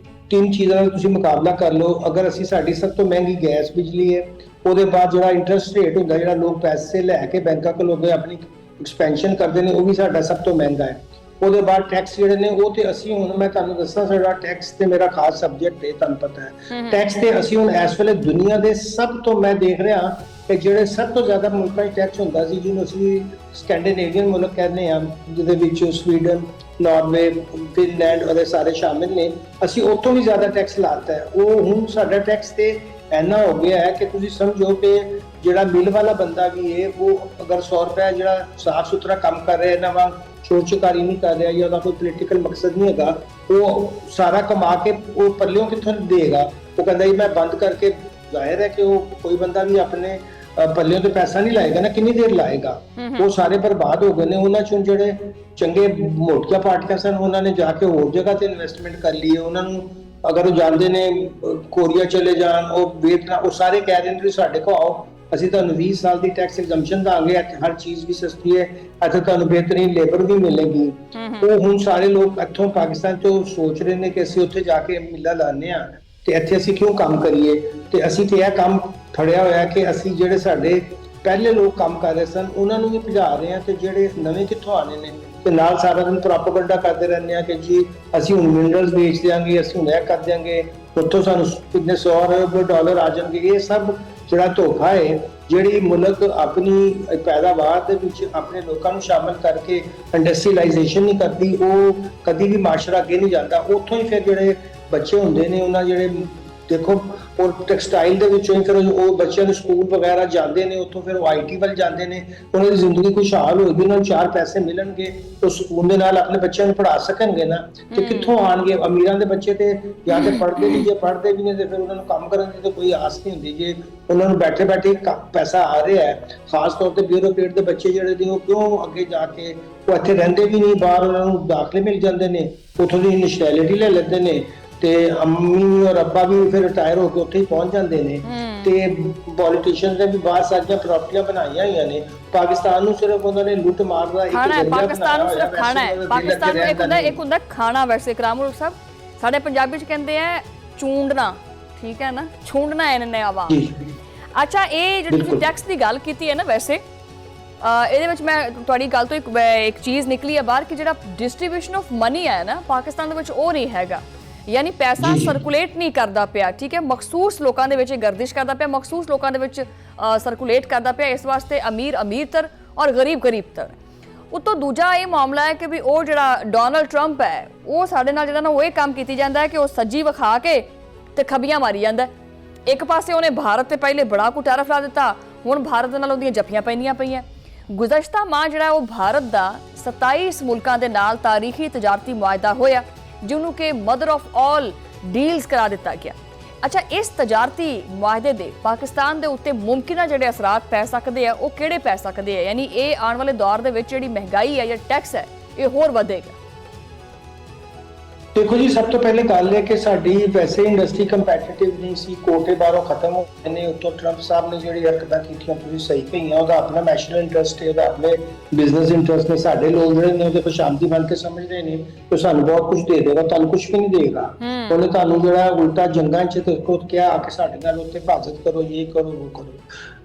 ਤਿੰਨ ਚੀਜ਼ਾਂ ਦਾ ਤੁਸੀਂ ਮੁਕਾਬਲਾ ਕਰ ਲਓ। ਅਗਰ ਅਸੀਂ ਸਾਡੀ ਸਭ ਤੋਂ ਮਹਿੰਗੀ ਗੈਸ ਬਿਜਲੀ ਹੈ, ਉਹਦੇ ਬਾਅਦ ਜਿਹੜਾ ਇੰਟਰਸਟ ਰੇਟ ਹੁੰਦਾ, ਜਿਹੜਾ ਲੋਕ ਪੈਸੇ ਲੈ ਕੇ ਬੈਂਕਾਂ ਕੋਲੋਂ ਆਪਣੀ ਐਕਸਪੈਂਸ਼ਨ ਕਰਦੇ ਨੇ, ਉਹ ਵੀ ਸਾਡਾ ਸਭ ਤੋਂ ਮਹਿੰਗਾ ਹੈ। ਉਹਦੇ ਬਾਅਦ ਟੈਕਸ ਜਿਹੜੇ ਨੇ ਉਹ ਤੇ ਅਸੀਂ ਹੁਣ, ਮੈਂ ਤੁਹਾਨੂੰ ਦੱਸਾਂ, ਸਾਡਾ ਟੈਕਸ ਤੇ ਮੇਰਾ ਖਾਸ ਸਬਜੈਕਟ ਹੈ, ਤੁਹਾਨੂੰ ਪਤਾ ਹੈ। ਟੈਕਸ ਤੇ ਅਸੀਂ ਹੁਣ ਇਸ ਵੇਲੇ ਦੁਨੀਆ ਦੇ ਸਭ ਤੋਂ, ਮੈਂ ਦੇਖ ਰਿਹਾ ਕਿ ਜਿਹੜੇ ਸਭ ਤੋਂ ਜ਼ਿਆਦਾ ਮੁਲਕਾਂ 'ਚ ਟੈਕਸ ਹੁੰਦਾ ਸੀ, ਜਿਹਨੂੰ ਅਸੀਂ ਸਕੈਂਡੀਨੇਵੀਅਨ ਮੁਲਕ ਕਹਿੰਦੇ ਹਾਂ, ਜਿਹਦੇ ਵਿੱਚ ਸਵੀਡਨ, ਨਾਰਵੇ, ਫਿਨਲੈਂਡ ਉਹਦੇ ਸਾਰੇ ਸ਼ਾਮਿਲ ਨੇ, ਅਸੀਂ ਉੱਥੋਂ ਵੀ ਜ਼ਿਆਦਾ ਟੈਕਸ ਲਾਤਾ ਹੈ। ਉਹ ਹੁਣ ਸਾਡਾ ਟੈਕਸ ਤੇ ਇੰਨਾ ਹੋ ਗਿਆ ਹੈ ਕਿ ਤੁਸੀਂ ਸਮਝੋ ਕਿ ਜਿਹੜਾ ਮਿਲ ਵਾਲਾ ਬੰਦਾ ਵੀ ਹੈ, ਉਹ ਅਗਰ 100 ਰੁਪਏ ਜਿਹੜਾ ਸਾਫ ਸੁਥਰਾ ਕੰਮ ਕਰ ਰਿਹਾ, ਇਹਨਾਂ ਵਾਂਗ ਚੋਰ ਚਕਾਰੀ ਨਹੀਂ ਕਰ ਰਿਹਾ, ਜਾਂ ਉਹਦਾ ਕੋਈ ਪੋਲੀਟੀਕਲ ਮਕਸਦ ਨਹੀਂ ਹੈਗਾ, ਉਹ ਸਾਰਾ ਕਮਾ ਕੇ ਉਹ ਪੱਲਿਓਂ ਕਿੱਥੋਂ ਦੇਗਾ? ਉਹ ਕਹਿੰਦਾ ਜੀ ਮੈਂ ਬੰਦ ਕਰਕੇ, ਜ਼ਾਹਿਰ ਹੈ ਕਿ ਉਹ ਕੋਈ ਬੰਦਾ ਵੀ ਆਪਣੇ ਪੱਲਿਓਂ ਤੇ ਪੈਸਾ ਨਹੀਂ ਲਾਏਗਾ ਨਾ, ਕਿੰਨੀ ਦੇਰ ਲਾਏਗਾ? ਉਹ ਸਾਰੇ ਬਰਬਾਦ ਹੋ ਗਏ ਨੇ। ਉਹਨਾਂ ਚੋਂ ਜਿਹੜੇ ਚੰਗੇ ਮੋਟੀਆਂ ਪਾਰਟੀਆਂ ਸਨ, ਉਹਨਾਂ ਨੇ ਜਾ ਕੇ ਹੋਰ ਜਗ੍ਹਾ ਤੇ ਇਨਵੈਸਟਮੈਂਟ ਕਰ ਲਈ ਹੈ। ਉਹਨਾਂ ਨੂੰ ਅਗਰ ਉਹ ਜਾਂਦੇ ਨੇ ਕੋਰੀਆ ਚਲੇ ਜਾਣ, ਉਹ ਵੀਅਤਨਾਮ, ਉਹ ਸਾਰੇ ਕਹਿ ਰਹੇ ਨੇ ਕਿ ਸਾਡੇ ਕੋਲ ਆਓ, ਅਸੀਂ ਤੁਹਾਨੂੰ 20 ਸਾਲ ਦੀ ਟੈਕਸ ਐਗਜ਼ੈਂਪਸ਼ਨ ਦਾਂਗੇ, ਇੱਥੇ ਹਰ ਚੀਜ਼ ਵੀ ਸਸਤੀ ਹੈ, ਇੱਥੇ ਤੁਹਾਨੂੰ ਬਿਹਤਰੀਨ ਲੇਬਰ ਵੀ ਮਿਲੇਗੀ। ਉਹ ਹੁਣ ਸਾਰੇ ਲੋਕ ਇੱਥੋਂ ਪਾਕਿਸਤਾਨ ਤੋਂ ਸੋਚ ਰਹੇ ਨੇ ਕਿ ਅਸੀਂ ਉੱਥੇ ਜਾ ਕੇ ਮਿੱਲਾਂ ਲਾਉਂਦੇ ਹਾਂ ਤੇ ਇੱਥੇ ਅਸੀਂ ਕਿਉਂ ਕੰਮ ਕਰੀਏ। ਤੇ ਅਸੀਂ ਤੇ ਇਹ ਕੰਮ ਫੜਿਆ ਹੋਇਆ ਕਿ ਅਸੀਂ ਜਿਹੜੇ ਸਾਡੇ ਪਹਿਲੇ ਲੋਕ ਕੰਮ ਕਰ ਰਹੇ ਸਨ ਉਹਨਾਂ ਨੂੰ ਵੀ ਭਜਾ ਰਹੇ ਹਾਂ, ਤੇ ਜਿਹੜੇ ਨਵੇਂ ਕਿੱਥੋਂ ਆਣੇ ਨੇ, ਤੇ ਨਾਲ ਸਾਰਾ ਦਿਨ ਪ੍ਰੋਪਗੈਂਡਾ ਕਰਦੇ ਰਹਿੰਦੇ ਆ ਕਿ ਜੀ ਅਸੀਂ ਹੁਣ ਮਿਨਰਲਸ ਵੇਚ ਦਿਆਂਗੇ, ਅਸੀਂ ਹੁਣ ਇਹ ਕਰ ਦਿਆਂਗੇ, ਉੱਥੋਂ ਸਾਨੂੰ ਕਿੰਨੇ $100 ਅਰਬ ਆ ਜਾਣਗੇ। ਇਹ ਸਭ ਜਿਹੜਾ ਧੋਖਾ ਹੈ, ਜਿਹੜੀ ਮੁਲਕ ਆਪਣੀ ਪੈਦਾਵਾਰ ਦੇ ਵਿੱਚ ਆਪਣੇ ਲੋਕਾਂ ਨੂੰ ਸ਼ਾਮਲ ਕਰਕੇ ਇੰਡਸਟਰੀਲਾਈਜੇਸ਼ਨ ਨਹੀਂ ਕਰਦੀ, ਉਹ ਕਦੀ ਵੀ ਮਾਸ਼ਰਾ ਅੱਗੇ ਨਹੀਂ ਜਾਂਦਾ। ਉੱਥੋਂ ਹੀ ਫਿਰ ਜਿਹੜੇ ਬੱਚੇ ਹੁੰਦੇ ਨੇ, ਉਹਨਾਂ ਜਿਹੜੇ ਦੇਖੋ, ਔਰ ਟੈਕਸਟਾਈਲ ਦੇ ਵਿੱਚੋਂ ਹੀ ਫਿਰ ਉਹ ਬੱਚਿਆਂ ਨੂੰ ਸਕੂਲ ਵਗੈਰਾ ਜਾਂਦੇ ਨੇ, ਉੱਥੋਂ ਫਿਰ ਉਹ IT ਵੱਲ ਜਾਂਦੇ ਨੇ, ਉਹਨਾਂ ਦੀ ਜ਼ਿੰਦਗੀ ਖੁਸ਼ਹਾਲ ਹੋਏਗੀ, ਉਹਨਾਂ ਨੂੰ 4 ਪੈਸੇ ਮਿਲਣਗੇ, ਉਹ ਸਕੂਨ ਦੇ ਨਾਲ ਆਪਣੇ ਬੱਚਿਆਂ ਨੂੰ ਪੜ੍ਹਾ ਸਕਣਗੇ ਨਾ। ਤੇ ਕਿੱਥੋਂ ਆਣਗੇ? ਅਮੀਰਾਂ ਦੇ ਬੱਚੇ ਤੇ ਜਾਂ ਤੇ ਪੜ੍ਹਦੇ ਨਹੀਂ, ਜੇ ਪੜ੍ਹਦੇ ਵੀ ਨੇ ਤੇ ਫਿਰ ਉਹਨਾਂ ਨੂੰ ਕੰਮ ਕਰਨ ਦੀ ਤਾਂ ਕੋਈ ਆਸ ਨਹੀਂ ਹੁੰਦੀ। ਜੇ ਉਹਨਾਂ ਨੂੰ ਬੈਠੇ ਬੈਠੇ ਪੈਸਾ ਆ ਰਿਹਾ ਹੈ, ਖਾਸ ਤੌਰ ਤੇ ਬਿਊਰੋਕਰੇਟ ਦੇ ਬੱਚੇ ਜਿਹੜੇ ਨੇ, ਉਹ ਕਿਉਂ ਅੱਗੇ ਜਾ ਕੇ, ਉਹ ਇੱਥੇ ਰਹਿੰਦੇ ਵੀ ਨਹੀਂ, ਬਾਹਰ ਉਹਨਾਂ ਨੂੰ ਦਾਖਲੇ ਮਿਲ ਜਾਂਦੇ ਨੇ, ਉੱਥੋਂ ਦੀ ਨੈਸ਼ਨੈਲਿਟੀ ਲੈ ਲੈਂਦੇ ਨੇ, ਤੇ ਅੰਮੀ ਔਰ ਅੱਬਾ ਵੀ ਫਿਰ ਰਿਟਾਇਰ ਹੋ ਕੇ ਉੱਥੇ ਹੀ ਪਹੁੰਚ ਜਾਂਦੇ ਨੇ। ਤੇ ਪੋਲੀਟੀਸ਼ੀਅਨਸ ਨੇ ਵੀ ਬਾਹਰ ਸਾਰੀਆਂ ਪ੍ਰਾਪਰਟੀਆਂ ਬਣਾਈਆਂ ਹੋਈਆਂ ਨੇ। ਪਾਕਿਸਤਾਨ ਨੂੰ ਸਿਰਫ ਉਹਨਾਂ ਨੇ ਲੁੱਟ ਮਾਰ ਦਾ ਇੱਕ ਖਾਣਾ ਹੈ, ਪਾਕਿਸਤਾਨ ਨੂੰ ਸਿਰਫ ਖਾਣਾ ਹੈ। ਪਾਕਿਸਤਾਨ ਨੂੰ ਇੱਕ ਹੁੰਦਾ ਖਾਣਾ। ਵੈਸੇ ਇਕਰਾਮੁਲ ਸਾਹਿਬ, ਸਾਡੇ ਪੰਜਾਬੀ ਚ ਕਹਿੰਦੇ ਆ ਚੂੰਡਣਾ, ਠੀਕ ਹੈ ਨਾ, ਛੂੰਡਣਾ ਇਹਨੇ ਆਵਾਮ। ਅੱਛਾ, ਇਹ ਜਿਹੜੀ ਤੁਸੀਂ ਟੈਕਸ ਦੀ ਗੱਲ ਕੀਤੀ ਹੈ ਨਾ, ਵੈਸੇ ਇਹਦੇ ਵਿੱਚ ਮੈਂ ਤੁਹਾਡੀ ਗੱਲ ਤੋਂ ਇੱਕ ਚੀਜ਼ ਨਿਕਲੀ ਹੈ ਬਾਹਰ ਕਿ ਜਿਹੜਾ ਡਿਸਟ੍ਰੀਬਿਊਸ਼ਨ ਆਫ ਮਨੀ ਹੈ ਨਾ ਪਾਕਿਸਤਾਨ ਦੇ ਵਿੱਚ, ਉਹ ਨਹੀਂ ਹੈਗਾ। ਯਾਨੀ ਪੈਸਾ ਸਰਕੂਲੇਟ ਨਹੀਂ ਕਰਦਾ ਪਿਆ, ਠੀਕ ਹੈ, ਮਖਸੂਸ ਲੋਕਾਂ ਦੇ ਵਿੱਚ ਗਰਦਿਸ਼ ਕਰਦਾ ਪਿਆ, ਮਖਸੂਸ ਲੋਕਾਂ ਦੇ ਵਿੱਚ ਸਰਕੂਲੇਟ ਕਰਦਾ ਪਿਆ। ਇਸ ਵਾਸਤੇ ਅਮੀਰ ਤਰ ਔਰ ਗਰੀਬ ਤਰ। ਉਤੋਂ ਦੂਜਾ ਇਹ ਮਾਮਲਾ ਹੈ ਕਿ ਵੀ ਉਹ ਜਿਹੜਾ ਡੋਨਲਡ ਟਰੰਪ ਹੈ, ਉਹ ਸਾਡੇ ਨਾਲ ਜਿਹੜਾ ਨਾ ਉਹ ਇਹ ਕੰਮ ਕੀਤੀ ਜਾਂਦਾ ਹੈ ਕਿ ਉਹ ਸੱਜੀ ਵਿਖਾ ਕੇ ਤੇ ਖੱਬੀਆਂ ਮਾਰੀ ਜਾਂਦਾ। ਇੱਕ ਪਾਸੇ ਉਹਨੇ ਭਾਰਤ ਤੇ ਪਹਿਲੇ ਬੜਾ ਕੁ ਟੈਰਿਫ ਲਾ ਦਿੱਤਾ, ਹੁਣ ਭਾਰਤ ਦੇ ਨਾਲ ਉਹਦੀਆਂ ਜੱਫੀਆਂ ਪੈਂਦੀਆਂ ਪਈਆਂ। ਗੁਜ਼ਸ਼ਤਾ ਮਾਹ ਜਿਹੜਾ ਉਹ ਭਾਰਤ ਦਾ 27 ਮੁਲਕਾਂ ਦੇ ਨਾਲ ਤਾਰੀਖੀ ਤਜਾਰਤੀ ਮੁਆਹਦਾ ਹੋਇਆ, ਜਿਹਨੂੰ ਕਿ ਮਦਰ ਆਫ ਆਲ ਡੀਲਸ ਕਰਾ ਦਿੱਤਾ ਗਿਆ। ਅੱਛਾ, ਇਸ ਤਜਾਰਤੀ ਮੁਆਹਦੇ ਦੇ ਪਾਕਿਸਤਾਨ ਦੇ ਉੱਤੇ ਮੁਮਕਿਨ ਜਿਹੜੇ ਅਸਰਾਤ ਪੈ ਸਕਦੇ ਆ, ਉਹ ਕਿਹੜੇ ਪੈ ਸਕਦੇ ਆ? ਯਾਨੀ ਇਹ ਆਉਣ ਵਾਲੇ ਦੌਰ ਦੇ ਵਿੱਚ ਜਿਹੜੀ ਮਹਿੰਗਾਈ ਹੈ ਜਾਂ ਟੈਕਸ ਹੈ, ਇਹ ਹੋਰ ਵਧੇਗਾ। ਦੇਖੋ ਜੀ, ਸਭ ਤੋਂ ਪਹਿਲੇ ਗੱਲ ਹੈ ਕਿ ਸਾਡੀ ਵੈਸੇ ਇੰਡਸਟਰੀ ਕੰਪੈਟੀਟਿਵ ਨਹੀਂ ਸੀ, ਕੋਟੇ ਬਾਹਰੋਂ ਖਤਮ ਹੋ ਗਏ ਨੇ। ਉੱਤੋਂ ਟਰੰਪ ਸਾਹਿਬ ਨੇ ਜਿਹੜੀ ਹਰਕਤਾਂ ਕੀਤੀਆਂ, ਤੁਸੀਂ ਸਹੀ ਕਹੀਆਂ, ਉਹਦਾ ਆਪਣਾ ਨੈਸ਼ਨਲ ਇੰਟਰਸਟ ਹੈ, ਉਹਦਾ ਆਪਣੇ ਬਿਜ਼ਨਸ ਇੰਟਰਸਟ ਨੇ। ਸਾਡੇ ਲੋਕ ਜਿਹੜੇ ਨੇ ਉਹਦੇ ਖੁਸ਼ਾਮਦੀ ਬਣ ਕੇ ਸਮਝਦੇ ਨੇ ਕਿ ਸਾਨੂੰ ਬਹੁਤ ਕੁਝ ਦੇ ਦੇਗਾ, ਤੁਹਾਨੂੰ ਕੁਝ ਵੀ ਨਹੀਂ ਦੇਗਾ। ਉਹਨੇ ਤੁਹਾਨੂੰ ਜਿਹੜਾ ਉਲਟਾ ਜੰਗਾਂ 'ਚ ਦੇਖੋ ਕਿਹਾ ਆ ਕਿ ਸਾਡੇ ਨਾਲ ਉੱਥੇ ਹਿਫਾਜ਼ਤ ਕਰੋ, ਇਹ ਕਰੋ, ਉਹ ਕਰੋ।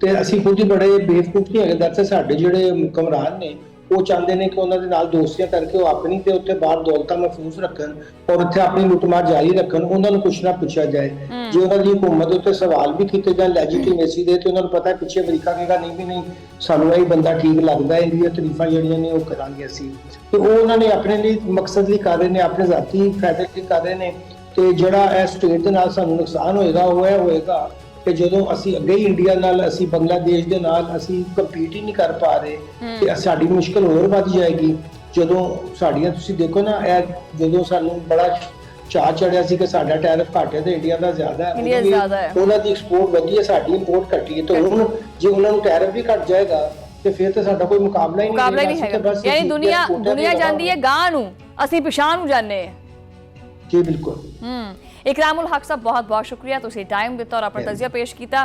ਤੇ ਅਸੀਂ ਖੁਦ ਹੀ ਬੜੇ ਬੇਵਕੂਫ ਨਹੀਂ ਹੈਗੇ। ਦਰਅਸਲ ਸਾਡੇ ਜਿਹੜੇ ਹੁਕਮਰਾਨ ਨੇ ਉਹ ਚਾਹੁੰਦੇ ਨੇ ਕਿ ਉਹਨਾਂ ਦੇ ਨਾਲ ਦੋਸਤੀਆਂ ਕਰਕੇ ਉਹ ਆਪਣੀ ਤੇ ਉੱਥੇ ਬਾਹਰ ਦੌਲਤਾਂ ਮਹਿਫੂਜ਼ ਰੱਖਣ ਔਰ ਉੱਥੇ ਆਪਣੀ ਲੁੱਟਮਾਰ ਜਾਰੀ ਰੱਖਣ, ਉਹਨਾਂ ਨੂੰ ਕੁਛ ਨਾ ਪੁੱਛਿਆ ਜਾਏ। ਜੇ ਉਹਨਾਂ ਦੀ ਹਕੂਮਤ ਉੱਤੇ ਸਵਾਲ ਵੀ ਕੀਤੇ ਜਾਣ ਲੈਜੀਟੀਮੇਸੀ ਦੇ, ਤੇ ਉਹਨਾਂ ਨੂੰ ਪਤਾ ਪਿੱਛੇ ਅਮਰੀਕਾ ਕਹੇਗਾ ਨਹੀਂ ਵੀ ਨਹੀਂ, ਸਾਨੂੰ ਇਹ ਬੰਦਾ ਠੀਕ ਲੱਗਦਾ, ਇਹਦੀਆਂ ਤਾਰੀਫਾਂ ਜਿਹੜੀਆਂ ਨੇ ਉਹ ਕਰਾਂਗੇ ਅਸੀਂ। ਤੇ ਉਹ ਉਹਨਾਂ ਨੇ ਆਪਣੇ ਲਈ ਮਕਸਦ ਲਈ ਕਰ ਰਹੇ ਨੇ, ਆਪਣੇ ਜ਼ਾਤੀ ਫਾਇਦੇ ਲਈ ਕਰ ਰਹੇ ਨੇ। ਤੇ ਜਿਹੜਾ ਇਹ ਸਟੇਟ ਦੇ ਨਾਲ ਸਾਨੂੰ ਨੁਕਸਾਨ ਹੋਏਗਾ, ਉਹ ਇਹ ਹੋਏਗਾ ਕਿ ਜਦੋਂ ਅਸੀਂ ਅੱਗੇ ਹੀ ਇੰਡੀਆ ਨਾਲ, ਅਸੀਂ ਬੰਗਲਾਦੇਸ਼ ਦੇ ਨਾਲ ਅਸੀਂ ਕੰਪੀਟ ਹੀ ਨਹੀਂ ਕਰ ਪਾ ਰਹੇ, ਤੇ ਸਾਡੀ ਮੁਸ਼ਕਲ ਹੋਰ ਵੱਧ ਜਾਏਗੀ। ਜਦੋਂ ਸਾਡੀਆਂ ਤੁਸੀਂ ਦੇਖੋ ਨਾ, ਇਹ ਜਦੋਂ ਸਾਨੂੰ ਬੜਾ ਚਾਅ ਚੜਿਆ ਸੀ ਕਿ ਸਾਡਾ ਟੈਰਿਫ ਘੱਟ ਹੈ ਤੇ ਇੰਡੀਆ ਦਾ ਜ਼ਿਆਦਾ ਹੈ, ਉਹਨਾਂ ਦੀ ਐਕਸਪੋਰਟ ਵਧੀ ਹੈ, ਸਾਡੀ ਇੰਪੋਰਟ ਘਟੀ ਹੈ। ਤੇ ਹੁਣ ਜੇ ਉਹਨਾਂ ਨੂੰ ਟੈਰਿਫ ਵੀ ਘੱਟ ਜਾਏਗਾ ਤੇ ਫਿਰ ਤਾਂ ਸਾਡਾ ਕੋਈ ਮੁਕਾਬਲਾ ਹੀ ਨਹੀਂ ਮੁਕਾਬਲਾ ਹੀ ਨਹੀਂ ਅਸੀਂ ਤਾਂ ਹੈਗਾ ਬਸ ਯਾਨੀ GPS ਦੁਨੀਆ ਕੋਟਿਆਂ ਤੇ ਦੁਨੀਆ ਜਾਂਦੀ ਹੈ ਰਵਾਂਗੇ। ਗਾਂ ਨੂੰ ਅਸੀਂ ਪਿਛਾਂ ਨੂੰ ਜਾਂਦੇ ਹਾਂ ਜੀ ਬਿਲਕੁਲ। इकरामुल हक साहब बहुत बहुत शुक्रिया तुसीं टाइम दिता और अपना तजिया पेश किया।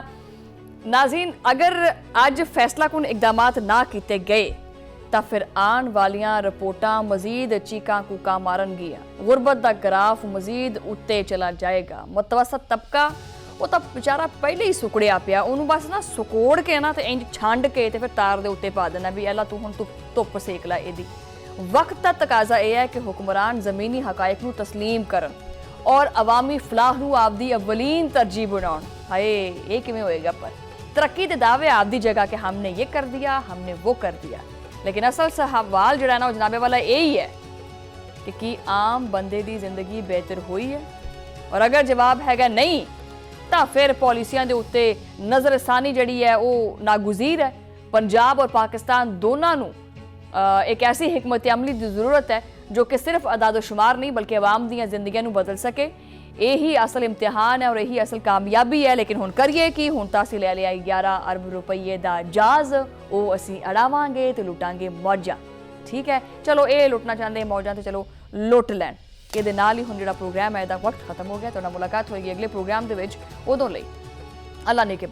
नाज़रीन अगर अज फैसला कुन इकदामात ना किए गए तो फिर आने वालियां रिपोर्टां मजीद चीकां कूकां मारनगियां, गुरबत का ग्राफ मजीद उत्ते चला जाएगा। मुतवसत तबका वो तो बेचारा पहले ही सुकड़िया पिया, उन्होंने बस ना सुकोड़ के ना तो इंज छंड के ते फिर तार दे उत्ते पा देना भी एला तू हुण धुप सेक ला इहदी। वक्त का तकाजा यह है कि हुक्मरान ज़मीनी हकायक नूं तस्लीम करन और अवामी फलाह नूं आपदी अव्वलीन तरजीह बनाउण। हाय ये किवें होएगा? पर तरक्की दे दावे आपदी जगह कि हमने ये कर दिया, हमने वो कर दिया, लेकिन असल सवाल जिहड़ा ना जनाबे वाला यही है कि आम बंदे दी जिंदगी बेहतर हुई है? और अगर जवाब हैगा नहीं तो फिर पॉलिसियां दे उत्ते नज़रसानी जिहड़ी है वो नागुज़ीर है। पंजाब और पाकिस्तान दोनों नूं एक ऐसी हिकमत अमली की जरूरत है जो कि सिर्फ अदादोशुमार नहीं बल्कि आवाम दी जिंदगियां नूं बदल सके। यही असल इम्तिहान है और यही असल कामयाबी है। लेकिन हुण करिए कि हुण तां असीं लै लिया 11 अरब रुपये दा जहाज, वो असीं अड़ावांगे ते लुटांगे मौजां। ठीक है, चलो ये लुटना चाहते मौजां तो चलो लुट लैण। ਇਹਦੇ ਨਾਲ ਹੀ ਹੁਣ ਜਿਹੜਾ ਪ੍ਰੋਗਰਾਮ ਹੈ ਇਹਦਾ ਵਕਤ ਖਤਮ ਹੋ ਗਿਆ। ਤੁਹਾਡਾ ਮੁਲਾਕਾਤ ਹੋਏਗੀ ਅਗਲੇ ਪ੍ਰੋਗਰਾਮ ਦੇ ਵਿੱਚ, ਉਦੋਂ ਲਈ ਅੱਲਾ ਨੇ ਕੇ